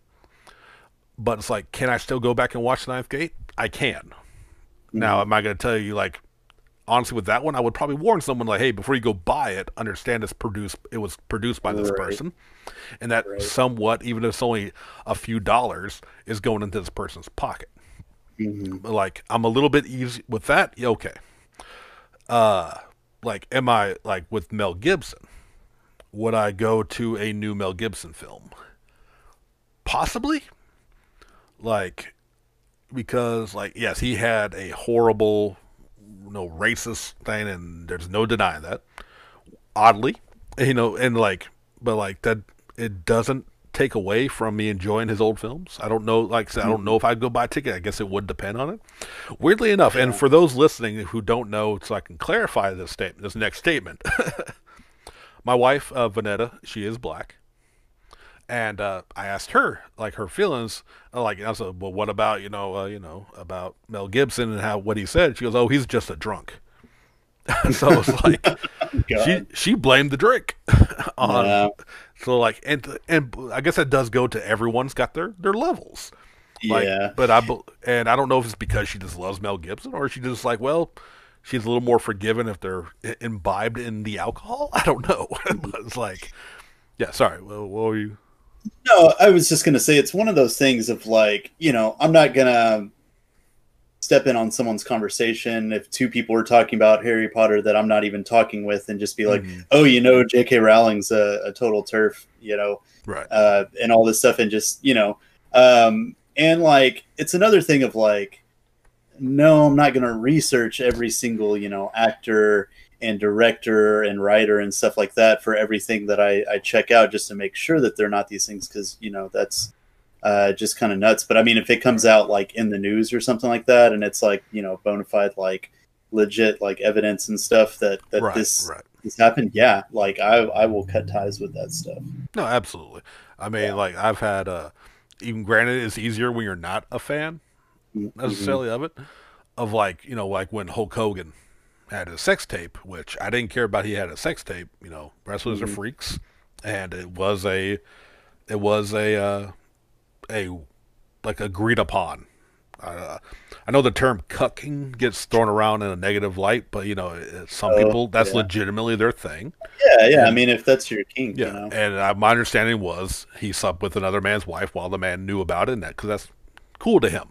But it's like, can I still go back and watch the Ninth Gate? I can. Now, am I going to tell you like, honestly, with that one, I would probably warn someone like, hey, before you go buy it, understand it was produced by this Right. person, and that Right. somewhat, even if it's only a few dollars, is going into this person's pocket. Mm-hmm. Like, I'm a little bit easy with that. Yeah, okay. Like, am I like with Mel Gibson? Would I go to a new Mel Gibson film? Possibly. Like, because like yes, he had a horrible, racist thing, and there's no denying that. Oddly, and like, but like that, it doesn't take away from me enjoying his old films. I don't know, like I said, I don't know if I'd go buy a ticket. I guess it would depend on it. Weirdly enough, and Yeah. for those listening who don't know, so I can clarify this next statement. My wife, Vanetta, she is black. And I asked her like her feelings, like I said, well, what about about Mel Gibson and what he said? She goes, oh, he's just a drunk. So it's like God. she blamed the drink on. Yeah. So like and I guess that does go to everyone's got their levels. Like, Yeah. but and I don't know if it's because she just loves Mel Gibson or she just like, well, she's a little more forgiven if they're imbibed in the alcohol. I don't know. But it's like, yeah, sorry. Well, what were you? No, I was just gonna say it's one of those things of like, I'm not gonna step in on someone's conversation if two people are talking about Harry Potter that I'm not even talking with and just be like, oh, J.K. Rowling's a total turf, Right. And all this stuff, and just and like it's another thing of like, no, I'm not gonna research every single actor and director and writer and stuff like that for everything that I check out, just to make sure that they're not these things, because that's just kind of nuts. But I mean, if it comes out like in the news or something like that, and it's like bona fide, like legit, like evidence and stuff that Right, this right. this happened, yeah, like I will cut ties with that stuff. No, absolutely. I mean, Yeah. like I've had even granted it's easier when you're not a fan Mm-hmm. necessarily of it, of like, like when Hulk Hogan had a sex tape, which I didn't care about. He had a sex tape, wrestlers are freaks, and it was a like agreed upon. I know the term cucking gets thrown around in a negative light, but some people that's yeah. legitimately their thing. Yeah. I And mean, if that's your kink, yeah, and my understanding was he slept with another man's wife while the man knew about it, and because that's cool to him.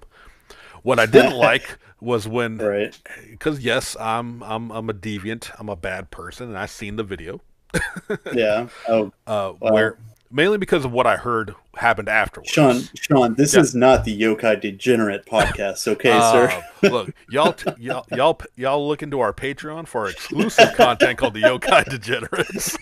What I didn't like was when, Right. because yes, I'm a deviant, I'm a bad person, and I seen the video, Yeah. Oh, wow. where mainly because of what I heard happened afterwards. Sean, this Yeah. is not the Yokai Degenerate podcast, okay, sir? Look, y'all look into our Patreon for our exclusive content called the Yokai Degenerates.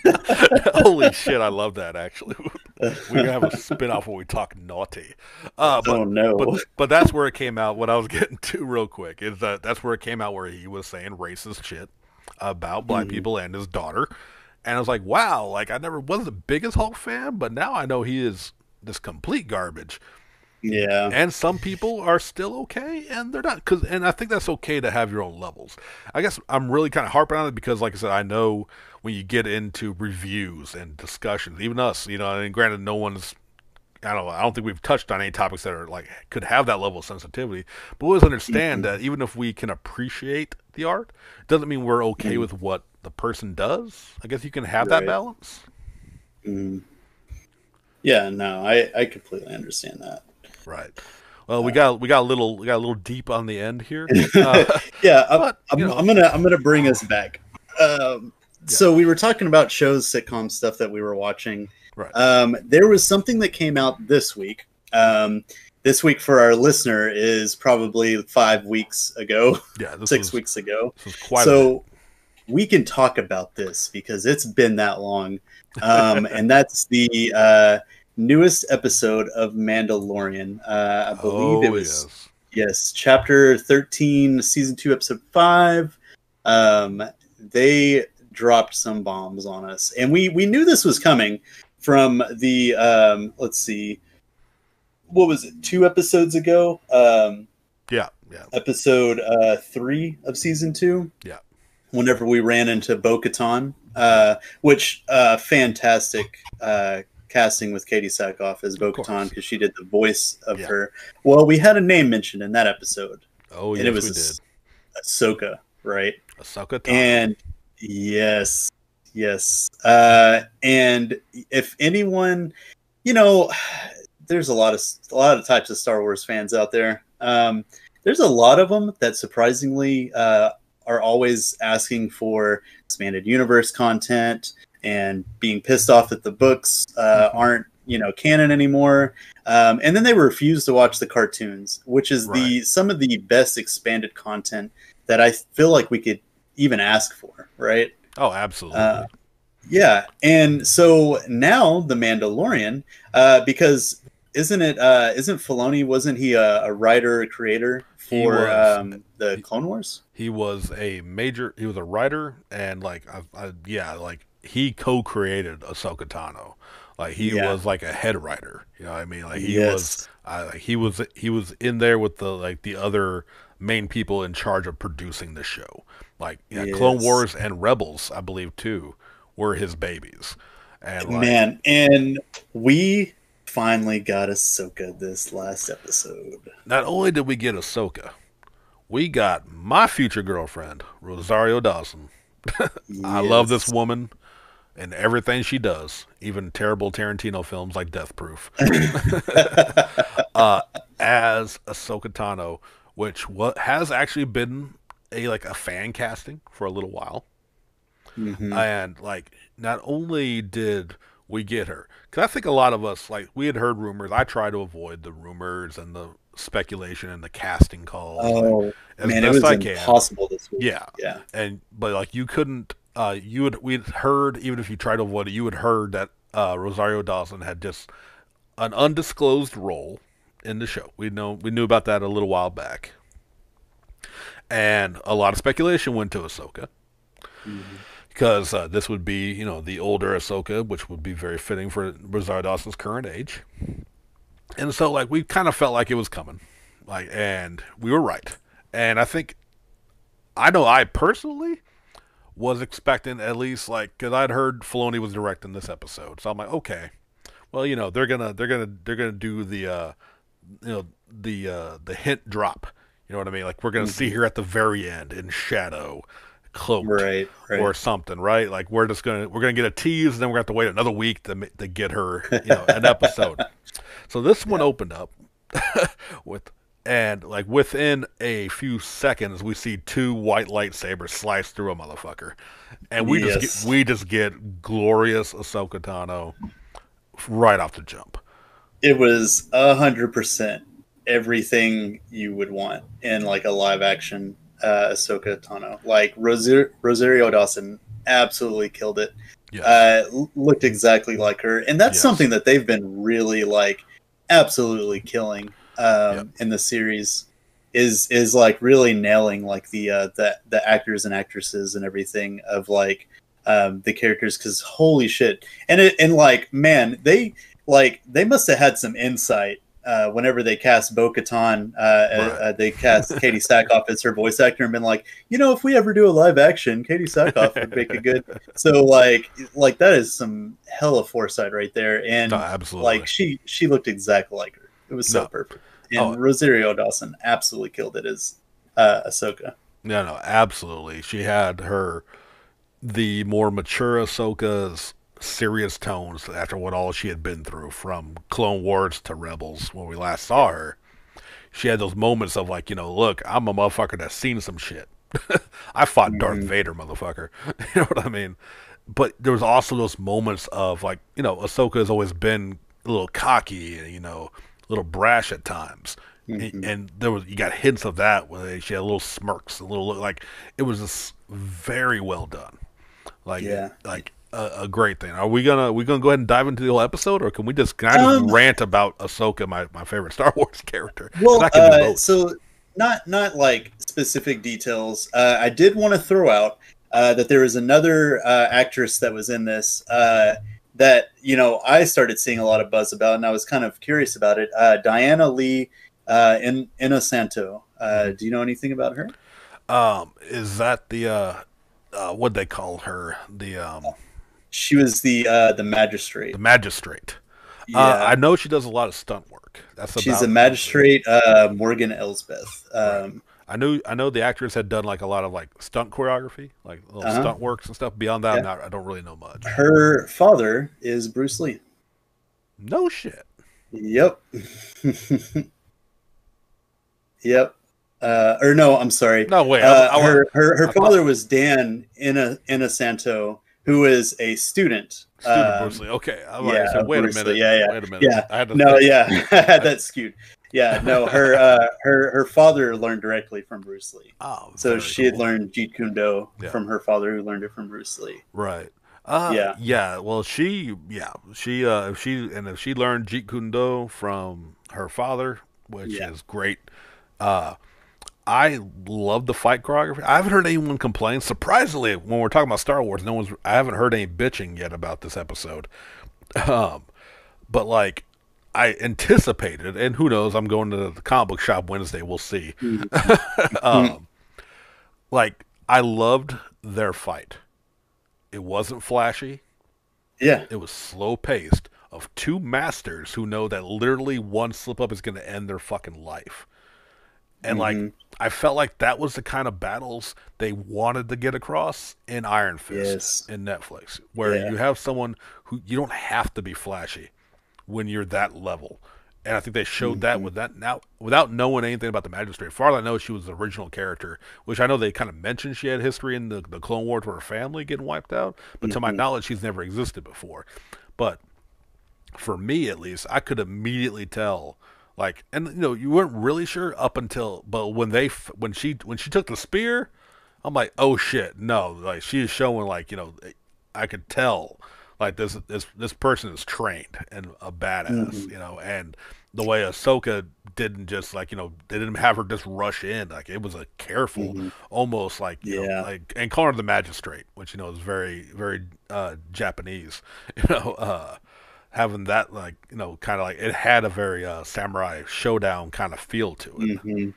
Holy shit, I love that. Actually, we're gonna have a spin-off where we talk naughty. But, Oh, no. but that's where it came out. What I was getting to real quick is that's where it came out where he was saying racist shit about black people and his daughter, And I was like, wow, like I never was the biggest Hulk fan, but now I know he is this complete garbage. Yeah. And some people are still okay, and they're not. And I think that's okay to have your own levels. I guess I'm really kind of harping on it because, like I said, I know when you get into reviews and discussions, even us, and granted, no one's. I don't think we've touched on any topics that are like could have that level of sensitivity. But we always understand that even if we can appreciate the art, it doesn't mean we're okay with what the person does. I guess you can have that Right. balance. Yeah, no, I completely understand that. Right. Well, we got a little deep on the end here, Yeah, but I'm gonna bring us back. yeah, So we were talking about shows, sitcom stuff that we were watching. right. There was something that came out this week. This week for our listener is probably 5 weeks ago, Yeah, 6 weeks ago. this was quite a bit. So we can talk about this because it's been that long. And that's the newest episode of Mandalorian. I believe it Oh was, yes. yes, chapter 13, season 2, episode 5. They dropped some bombs on us. And we knew this was coming from the, let's see, what was it, 2 episodes ago? Yeah, yeah, Episode 3 of season 2. yeah. Whenever we ran into Bo-Katan, which fantastic casting with Katie Sackhoff as Of Bo-Katan course. because she did the voice of Yeah. her. Well, we had a name mentioned in that episode, Oh and it yes, we was did. Ahsoka, right? Ahsoka Tano. And yes, yes. And if anyone, you know, there's a lot of types of Star Wars fans out there. There's a lot of them that surprisingly are always asking for expanded universe content and being pissed off that the books aren't canon anymore. And then they refuse to watch the cartoons, which is Right. some of the best expanded content that I feel like we could even ask for, right? Oh, Uh, absolutely. yeah, and so now the Mandalorian, because isn't Filoni, wasn't he a writer creator He for was. the Clone Wars? He was he was a writer, and like yeah, like he co-created Ahsoka Tano. Like he Yeah. was like a head writer. You know what I mean? Like Yes. he was in there with the other main people in charge of producing the show. Like yeah, Clone Yes. Wars and Rebels, I believe too, were his babies. And like Man, and we finally got Ahsoka this last episode. not only did we get Ahsoka, we got my future girlfriend, Rosario Dawson. I love this Yes. woman and everything she does, even terrible Tarantino films like Death Proof, as Ahsoka Tano, which has actually been a fan casting for a little while. Hmm. And like, not only did we get her, because I think a lot of us like we had heard rumors. I try to avoid the rumors and the speculation and the casting calls like Oh as man, it best was I can. impossible this week. Yeah, Yeah. and but like you couldn't. We'd heard even if you tried to avoid it, you had heard that Rosario Dawson had just an undisclosed role in the show. We knew about that a little while back, and a lot of speculation went to Ahsoka Mhm. because this would be the older Ahsoka, which would be very fitting for Rosario Dawson's current age. And so like we kind of felt like it was coming, like, and we were right. And I know I personally was expecting at least like because I'd heard Filoni was directing this episode, so I'm like, okay, well, they're gonna do the hint drop. You know what I mean? Like we're gonna see Mhm. her at the very end in shadow, cloaked Right, or right. something, right? Like we're gonna get a tease, and then we're gonna have to wait another week to get her, an episode. So this one Yeah. opened up with and like within a few seconds we see two white lightsabers slice through a motherfucker. And Yes. we just get glorious Ahsoka Tano right off the jump. It was 100% everything you would want in like a live action Ahsoka Tano. Like Rosario Dawson absolutely killed it. Yes. Looked exactly like her, and that's Yes. something that they've been really like absolutely killing Yep. in the series. Is like really nailing like the actors and actresses and everything of like the characters, because holy shit, and like, man, they must have had some insight whenever they cast Bo-Katan. Right. They cast Katie Sackhoff as her voice actor and been like, if we ever do a live action, Katie Sackhoff would make a good. So like that is some hella foresight right there, No, and absolutely. like she looked exactly like her. It was so No. perfect, Oh, and Rosario Dawson absolutely killed it as Ahsoka. no, no, absolutely. She had the more mature Ahsoka's serious tones after what all she had been through from Clone Wars to Rebels when we last saw her. She had those moments of like, look, I'm a motherfucker that's seen some shit. I fought Darth Hmm. Vader, motherfucker. You know what I mean? But there was also those moments of like, Ahsoka has always been a little cocky, a little brash at times. Hmm. And there was you got hints of that where she had little smirks, a little like it was just very well done. Like Yeah. a great thing. Are we gonna go ahead and dive into the whole episode, or can I just Um, rant about Ahsoka, my favorite Star Wars character? Because Well, I can do both. so not like specific details. I did want to throw out that there was another actress that was in this that I started seeing a lot of buzz about, and I was kind of curious about it. Diana Lee in Inosanto. Hmm. Do you know anything about her? Is that the what they call her She was the magistrate. the magistrate? I Yeah, know she does a lot of stunt work. That's she's a about magistrate. Morgan Elsbeth. right. I know the actress had done like a lot of like stunt choreography, like little Uh-huh. stunt works and stuff. Beyond that, Yeah. I don't really know much. Her father is Bruce Lee. No shit. Yep. Yep. Or no, I'm sorry. No wait. Her I thought father was Dan Inosanto, who is a student. student Bruce Lee. Okay, I'm like, I Yeah, said, of wait a Bruce Lee. minute. Yeah, Wait a minute. yeah, I had to no, think. yeah, that's skewed. Yeah, no, her father learned directly from Bruce Lee. Oh, So very she had cool. learned Jeet Kune Do Yeah. from her father, who learned it from Bruce Lee. Right. Yeah. Yeah. Well, if she learned Jeet Kune Do from her father, which Yeah. is great. Uh, I love the fight choreography. I haven't heard anyone complain. Surprisingly, when we're talking about Star Wars, I haven't heard any bitching yet about this episode. Um, but like, I anticipated, and who knows? I'm going to the comic book shop Wednesday. We'll see. Mhm. um, like, I loved their fight. It wasn't flashy. Yeah. It was slow paced of two masters who know that literally one slip up is going to end their fucking life. And like Hmm. I felt like that was the kind of battles they wanted to get across in Iron Fist Yes. in Netflix, where Yeah. you have someone who you don't have to be flashy when you're that level. And I think they showed that Hmm. with that now without knowing anything about the Magistrate. Far as I know, she was the original character, which I know they kind of mentioned she had history in the Clone Wars with her family getting wiped out, but to my Hmm. knowledge, she's never existed before. But for me at least, I could immediately tell. Like, and you weren't really sure up until, but when she took the spear, I'm like, oh shit, no, like she is showing like I could tell like this person is trained and a badass, Hmm. and the way Ahsoka didn't just like they didn't have her just rush in, like it was a careful, Hmm. almost like Yeah. like and calling her the magistrate, which is very very Japanese, you know. Having that like kind of like it had a very samurai showdown kind of feel to it. Hmm.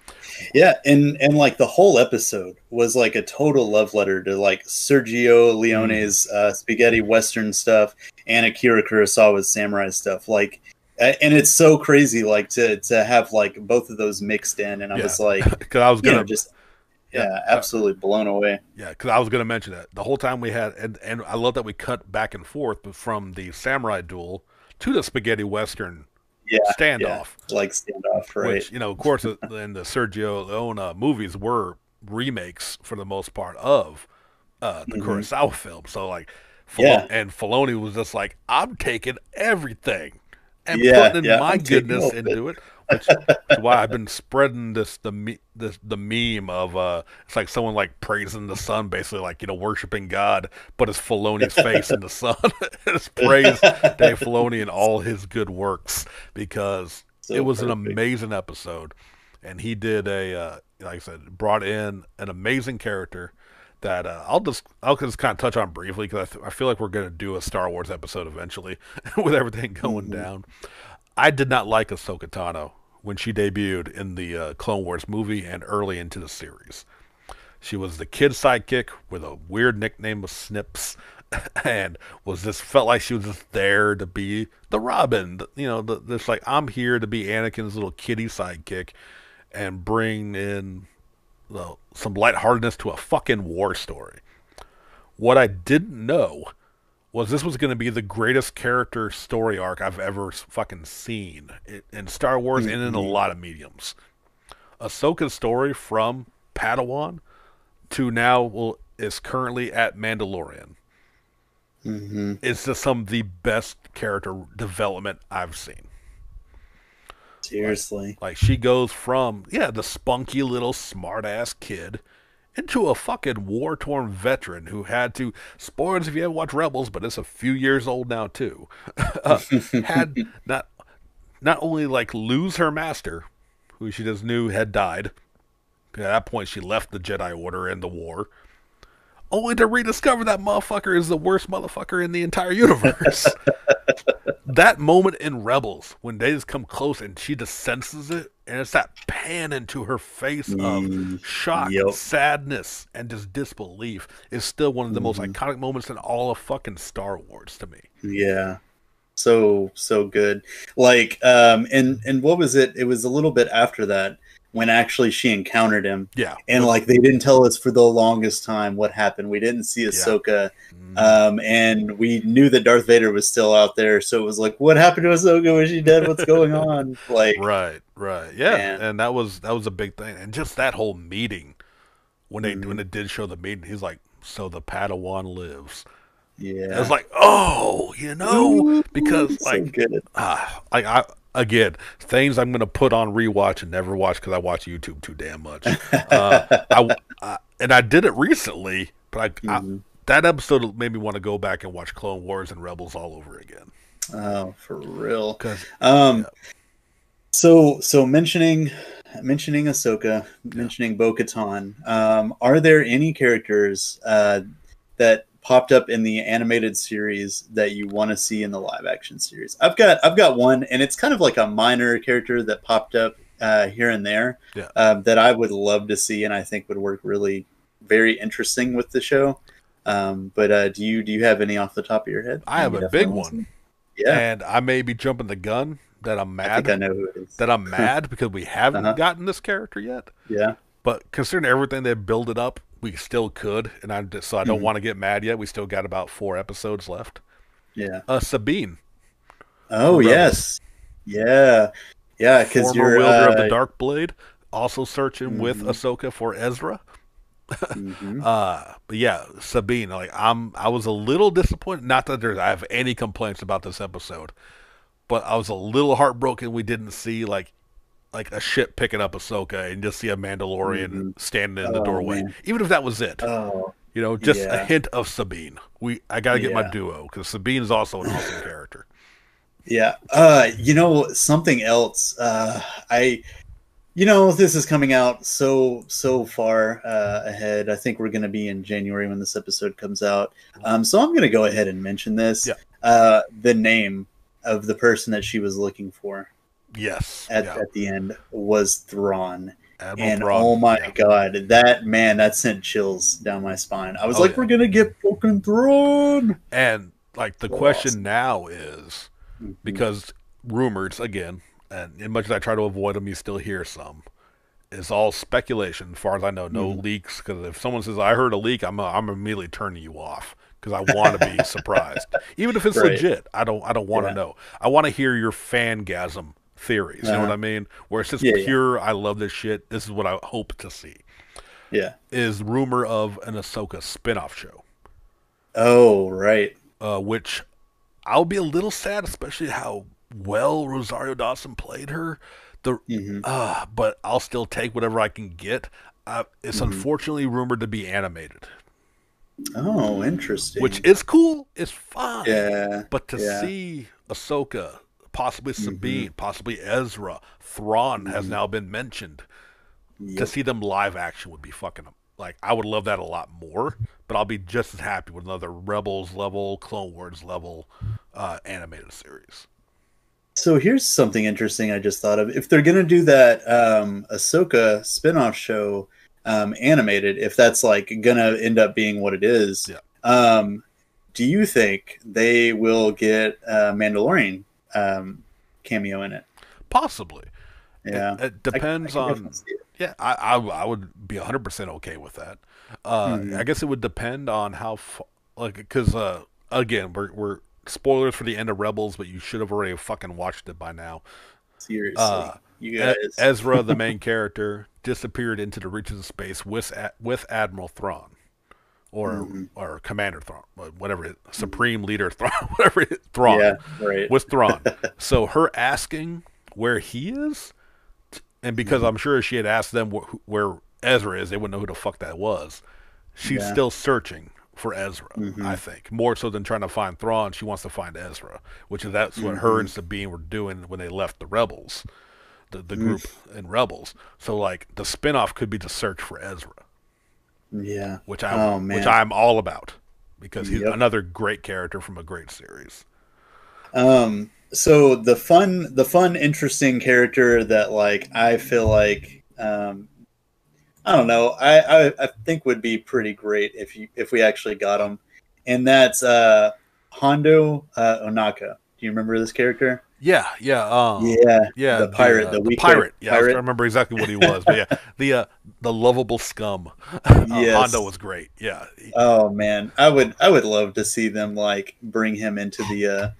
Yeah, and like the whole episode was like a total love letter to like Sergio Mm. Leone's spaghetti western stuff and Akira Kurosawa's samurai stuff. Like, and it's so crazy like to have like both of those mixed in. And I Yeah, was like, because I was gonna just yeah yeah, absolutely blown away. yeah because I was gonna mention that the whole time we had and I love that we cut back and forth from the samurai duel to the spaghetti western Yeah, yeah, standoff, like standoff, right? which of course in the Sergio Leone movies were remakes for the most part of the Hmm. Kurosawa film. So like, Yeah, Filoni was just like, I'm taking everything and yeah, putting in yeah. my I'm taking goodness all of it. into it, which is why I've been spreading the meme of it's like someone like praising the sun, basically like worshiping God, but it's Filoni's face in the sun. It's praise Dave Filoni and all his good works because it So was an perfect. amazing episode, and he did like I said, brought in an amazing character that I'll just kind of touch on briefly because I feel like we're gonna do a Star Wars episode eventually with everything going Hmm. down. I did not like Ahsoka Tano when she debuted in the Clone Wars movie and early into the series. She was the kid sidekick with a weird nickname of Snips, and was just felt like she was just there to be the Robin. This like I'm here to be Anakin's little kitty sidekick and bring in some lightheartedness to a fucking war story. What I didn't know was this was going to be the greatest character story arc I've ever fucking seen in Star Wars and in a Hmm. lot of mediums. Ahsoka's story from Padawan to now is currently at Mandalorian. Hmm. It's just some of the best character development I've seen. Like, Seriously. like she goes from the spunky little smartass kid into a fucking war torn veteran who had to, spoilers if you haven't watched Rebels, but it's a few years old now too. Had not only like lose her master, who she just knew had died. At that point, she left the Jedi Order and the war, only to rediscover that motherfucker is the worst motherfucker in the entire universe. That moment in Rebels when they just come close and she just senses it, and it's that pan into her face of shock, Yep. sadness, and just disbelief is still one of the most Hmm. iconic moments in all of fucking Star Wars to me. Yeah. So good. Like, and what was it? It was a little bit after that when actually she encountered him, Yeah, and like they didn't tell us for the longest time what happened. We didn't see yeah, Ahsoka, and we knew that Darth Vader was still out there. So it was like, what happened to Ahsoka? Was she dead? What's going on? Like, right, yeah, man. and that was a big thing, and just that whole meeting when Hmm. it did show the meeting, he's like, so the Padawan lives. I was Yeah. like, oh, Ooh, because so good. I again things I'm gonna put on rewatch and never watch because I watch YouTube too damn much. And I did it recently, but Mhm. that episode made me want to go back and watch Clone Wars and Rebels all over again. Oh, for real. Cause Um, yeah, so mentioning Ahsoka, yeah. mentioning Bo-Katan, are there any characters that popped up in the animated series that you want to see in the live action series? I've got one, and it's kind of like a minor character that popped up here and there Yeah, that I would love to see, and I think would work really very interesting with the show. But do you have any off the top of your head I that have you a big definitely want to one, see? Yeah, and I may be jumping the gun that I'm I think I mad know who it is. that I'm mad because we haven't Uh-huh. gotten this character yet. Yeah. But considering everything they build it up, we still could, and I don't Mhm. want to get mad yet. We still got about 4 episodes left. Yeah. Sabine Oh from Rebels, yes. Yeah. Yeah, because former you're wielder of the Dark Blade, also searching with mhm, Ahsoka for Ezra. mhm, But yeah, Sabine. Like I was a little disappointed. Not that I have any complaints about this episode, but I was a little heartbroken we didn't see like a ship picking up Ahsoka and just see a Mandalorian mhm. standing in the Oh doorway. man. Even if that was it, Oh just a yeah. hint of Sabine. I got to get my Yeah. duo because Sabine is also an awesome character. Yeah. Something else. I this is coming out so far ahead. I think we're going to be in January when this episode comes out. So I'm going to go ahead and mention this. Yeah. The name of the person that she was looking for Yes. at, Yeah. at the end was Thrawn. Admiral And Thrawn. oh my Yeah. god, that sent chills down my spine. I was Oh like, yeah. we're gonna get fucking Thrawn. And like the So question awesome. now is Mhm. because rumors again, and as much as I try to avoid them, you still hear some. It's all speculation, as far as I know. No Mhm. leaks. Because if someone says I heard a leak, I'm immediately turning you off because I want to be surprised, even if it's Right. legit. I don't want to Yeah. know. I want to hear your fangasm theories. You know what Uh-huh. I mean? Where it's just Yeah, yeah, pure. I love this shit. This is what I hope to see. yeah. Is rumor of an Ahsoka spinoff show, Oh, right. which I'll be a little sad, especially how well Rosario Dawson played her. The Hmm. but I'll still take whatever I can get. It's Hmm. unfortunately rumored to be animated, Oh, which interesting. is cool. It's fine, Yeah, but to yeah. see Ahsoka, possibly Hmm. Sabine, possibly Ezra, Thrawn has Hmm. now been mentioned. To Yep. see them live action would be fucking like I would love that a lot more, but I'll be just as happy with another Rebels level, Clone Wars level animated series. So here's something interesting I just thought of. If they're gonna do that Ahsoka spinoff show animated, if that's like gonna end up being what it is, Yeah, do you think they will get a Mandalorian cameo in it? possibly. Yeah, It I depends can on. definitely see it. Yeah, I would be 100% okay with that. I Hmm. guess it would depend on how like because again we're spoilers for the end of Rebels, but you should have already fucking watched it by now. Uh, Seriously, you guys. Ezra, the main character, disappeared into the reaches of space with Admiral Thrawn Hmm. or Commander Thrawn, whatever Supreme Leader Thrawn, whatever Thrawn, Yeah, right. with Thrawn. So her asking where he is, and because Hmm. I'm sure she had asked them where Ezra is, they wouldn't know who the fuck that was. She's Yeah. still searching for Ezra. I Hmm. think more so than trying to find Thrawn, she wants to find Ezra, which is that's what her Hmm. and Sabine were doing when they left the Rebels, the Mm. group in Rebels. So like the spinoff could be the search for Ezra, Yeah. which Oh man. I'm all about because he's Yep. another great character from a great series. So the fun, interesting character that like I feel like I don't know. I think would be pretty great if we actually got him, and that's Hondo Onaka. Do you remember this character? Yeah, yeah, Yeah, yeah. the pirate, the The weak white pirate. Yeah, I was trying to pirate. remember exactly what he was, but yeah, the lovable scum. Hondo Yes. was great. Yeah, Oh man, I would love to see them like bring him into the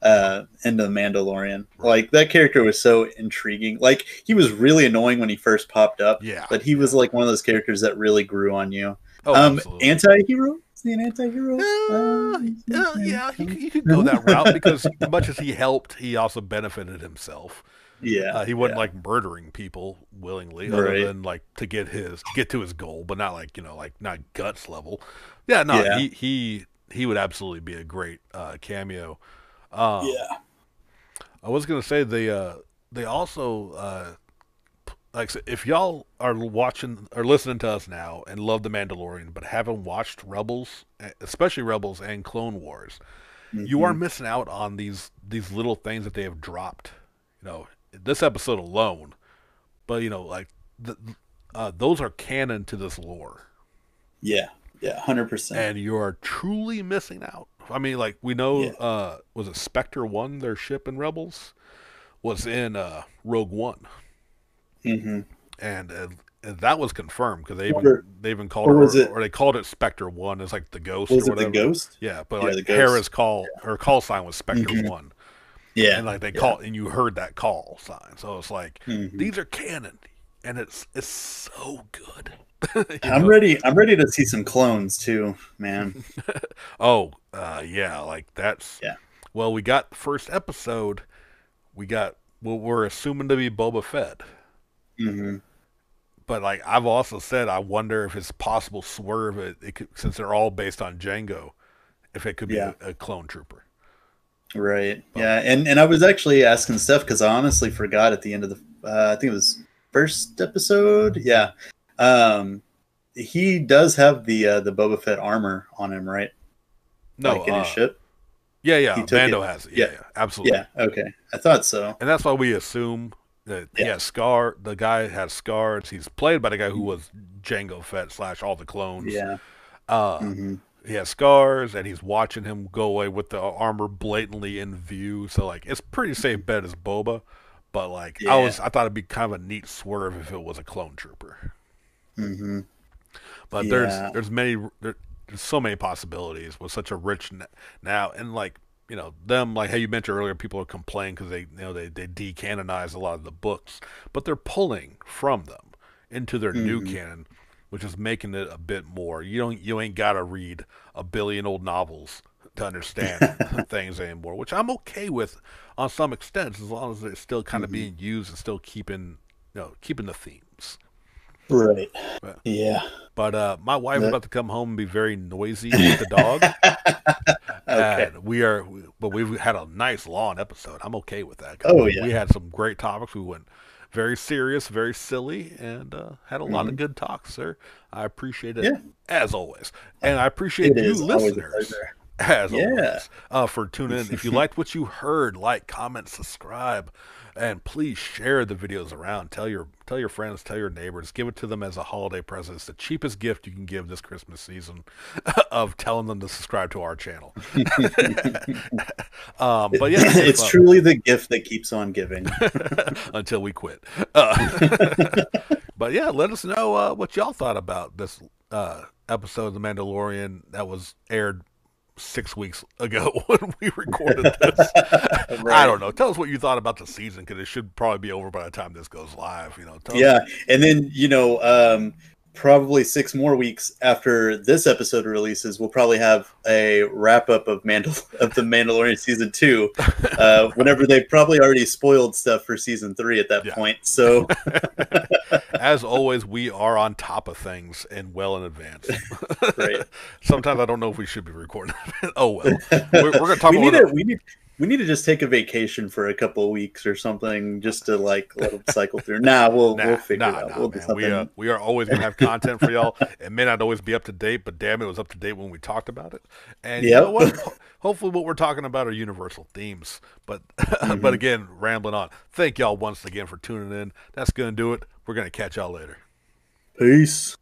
Mandalorian. right. Like that character was so intriguing. Like he was really annoying when he first popped up, Yeah, but he was yeah. like one of those characters that really grew on you. Oh, absolutely. Anti-hero? Is he an anti-hero? Yeah, you could go that route because as much as he helped, he also benefited himself. Yeah, He wasn't yeah, like murdering people willingly, other right. than like to get to his goal, but not like like not guts level. Yeah, no, Yeah, he would absolutely be a great cameo. Um, yeah. I was gonna say they also like I said, if y'all are watching or listening to us now and love the Mandalorian but haven't watched Rebels, especially Rebels and Clone Wars, you are Hmm. missing out on these little things that they have dropped. This episode alone, but like the, those are canon to this lore, Yeah, yeah, 100%. and you are truly missing out. I mean, like we know, Yeah. was it Spectre One, their ship in Rebels, was in Rogue One, Hmm. and that was confirmed because Or, they even called or it was it or they called it Spectre One as like the ghost or was it the whatever. ghost? Yeah, but Yeah, like the ghost. Hera's call sign was Spectre Hmm. One, Yeah, and like they yeah. call and you heard that call sign, so it's like Hmm. these are canon, and it's so good, I'm ready. I'm ready to see some clones too, man. Oh, yeah, like that's Yeah. well, we got the first episode. We got what we're assuming to be Boba Fett, Hmm. but like I've also said, I wonder if it's possible swerve it could, since they're all based on Django, if it could be Yeah. a clone trooper. Right. But Yeah. And I was actually asking Steph because I honestly forgot at the end of the I think it was first episode. Yeah. Um, he does have the Boba Fett armor on him, right? no, Like in his ship. yeah, He yeah, took it. Mando has it. Yeah, Yeah. yeah, absolutely. Yeah. Okay. I thought so. And that's why we assume that he Yeah. has scar. The guy has scars. He's played by the guy who was Django Fett slash all the clones. Yeah. Uh, Hmm. he has scars, and he's watching him go away with the armor blatantly in view. So like, it's pretty safe bet as Boba. But like, Yeah. I thought it'd be kind of a neat swerve if it was a clone trooper. Hmm. But Yeah. there's so many possibilities with such a rich now, and like them, like how you mentioned earlier, people are complaining because they decanonize a lot of the books, but they're pulling from them into their new Hmm. canon, which is making it a bit more. You ain't gotta read a billion old novels to understand things anymore, which I'm okay with on some extent, as long as it's still kind of Hmm. being used and still keeping the themes. Right. But, Yeah. my wife's That- about to come home and be very noisy with the dog. Okay. And but we've had a nice long episode. I'm okay with that because Oh we yeah. had some great topics. We went very serious, very silly, and had a lot of good talks, sir. I appreciate it Yeah, as always, and I it appreciate you is always a listeners pleasure. as Yeah. always for tuning in. If you liked what you heard, like, comment, subscribe, and please share the videos around. Tell your friends, tell your neighbors, give it to them as a holiday present. It's the cheapest gift you can give this Christmas season of telling them to subscribe to our channel. But yeah, It's truly the gift that keeps on giving. until we quit. But yeah, let us know what y'all thought about this episode of The Mandalorian that was aired 6 weeks ago when we recorded this. I Right. don't know. Tell us what you thought about the season, because it should probably be over by the time this goes live. Tell us. Yeah, and then probably 6 more weeks after this episode releases, we'll probably have a wrap up of of the Mandalorian season 2. Right. Whenever they've probably already spoiled stuff for season 3 at that Yeah. point. So As always, we are on top of things and well in advance. right. Sometimes I don't know if we should be recording. Oh well, we're going to talk we need about we need to just take a vacation for a couple of weeks or something, just to like let them cycle through. We'll figure it out. We'll do man. something. We are always going to have content for y'all. It may not always be up to date, but damn, it was up to date when we talked about it. And you know Yep. what? Hopefully, what we're talking about are universal themes. But but again, rambling on. Thank y'all once again for tuning in. That's going to do it. We're going to catch y'all later. Peace.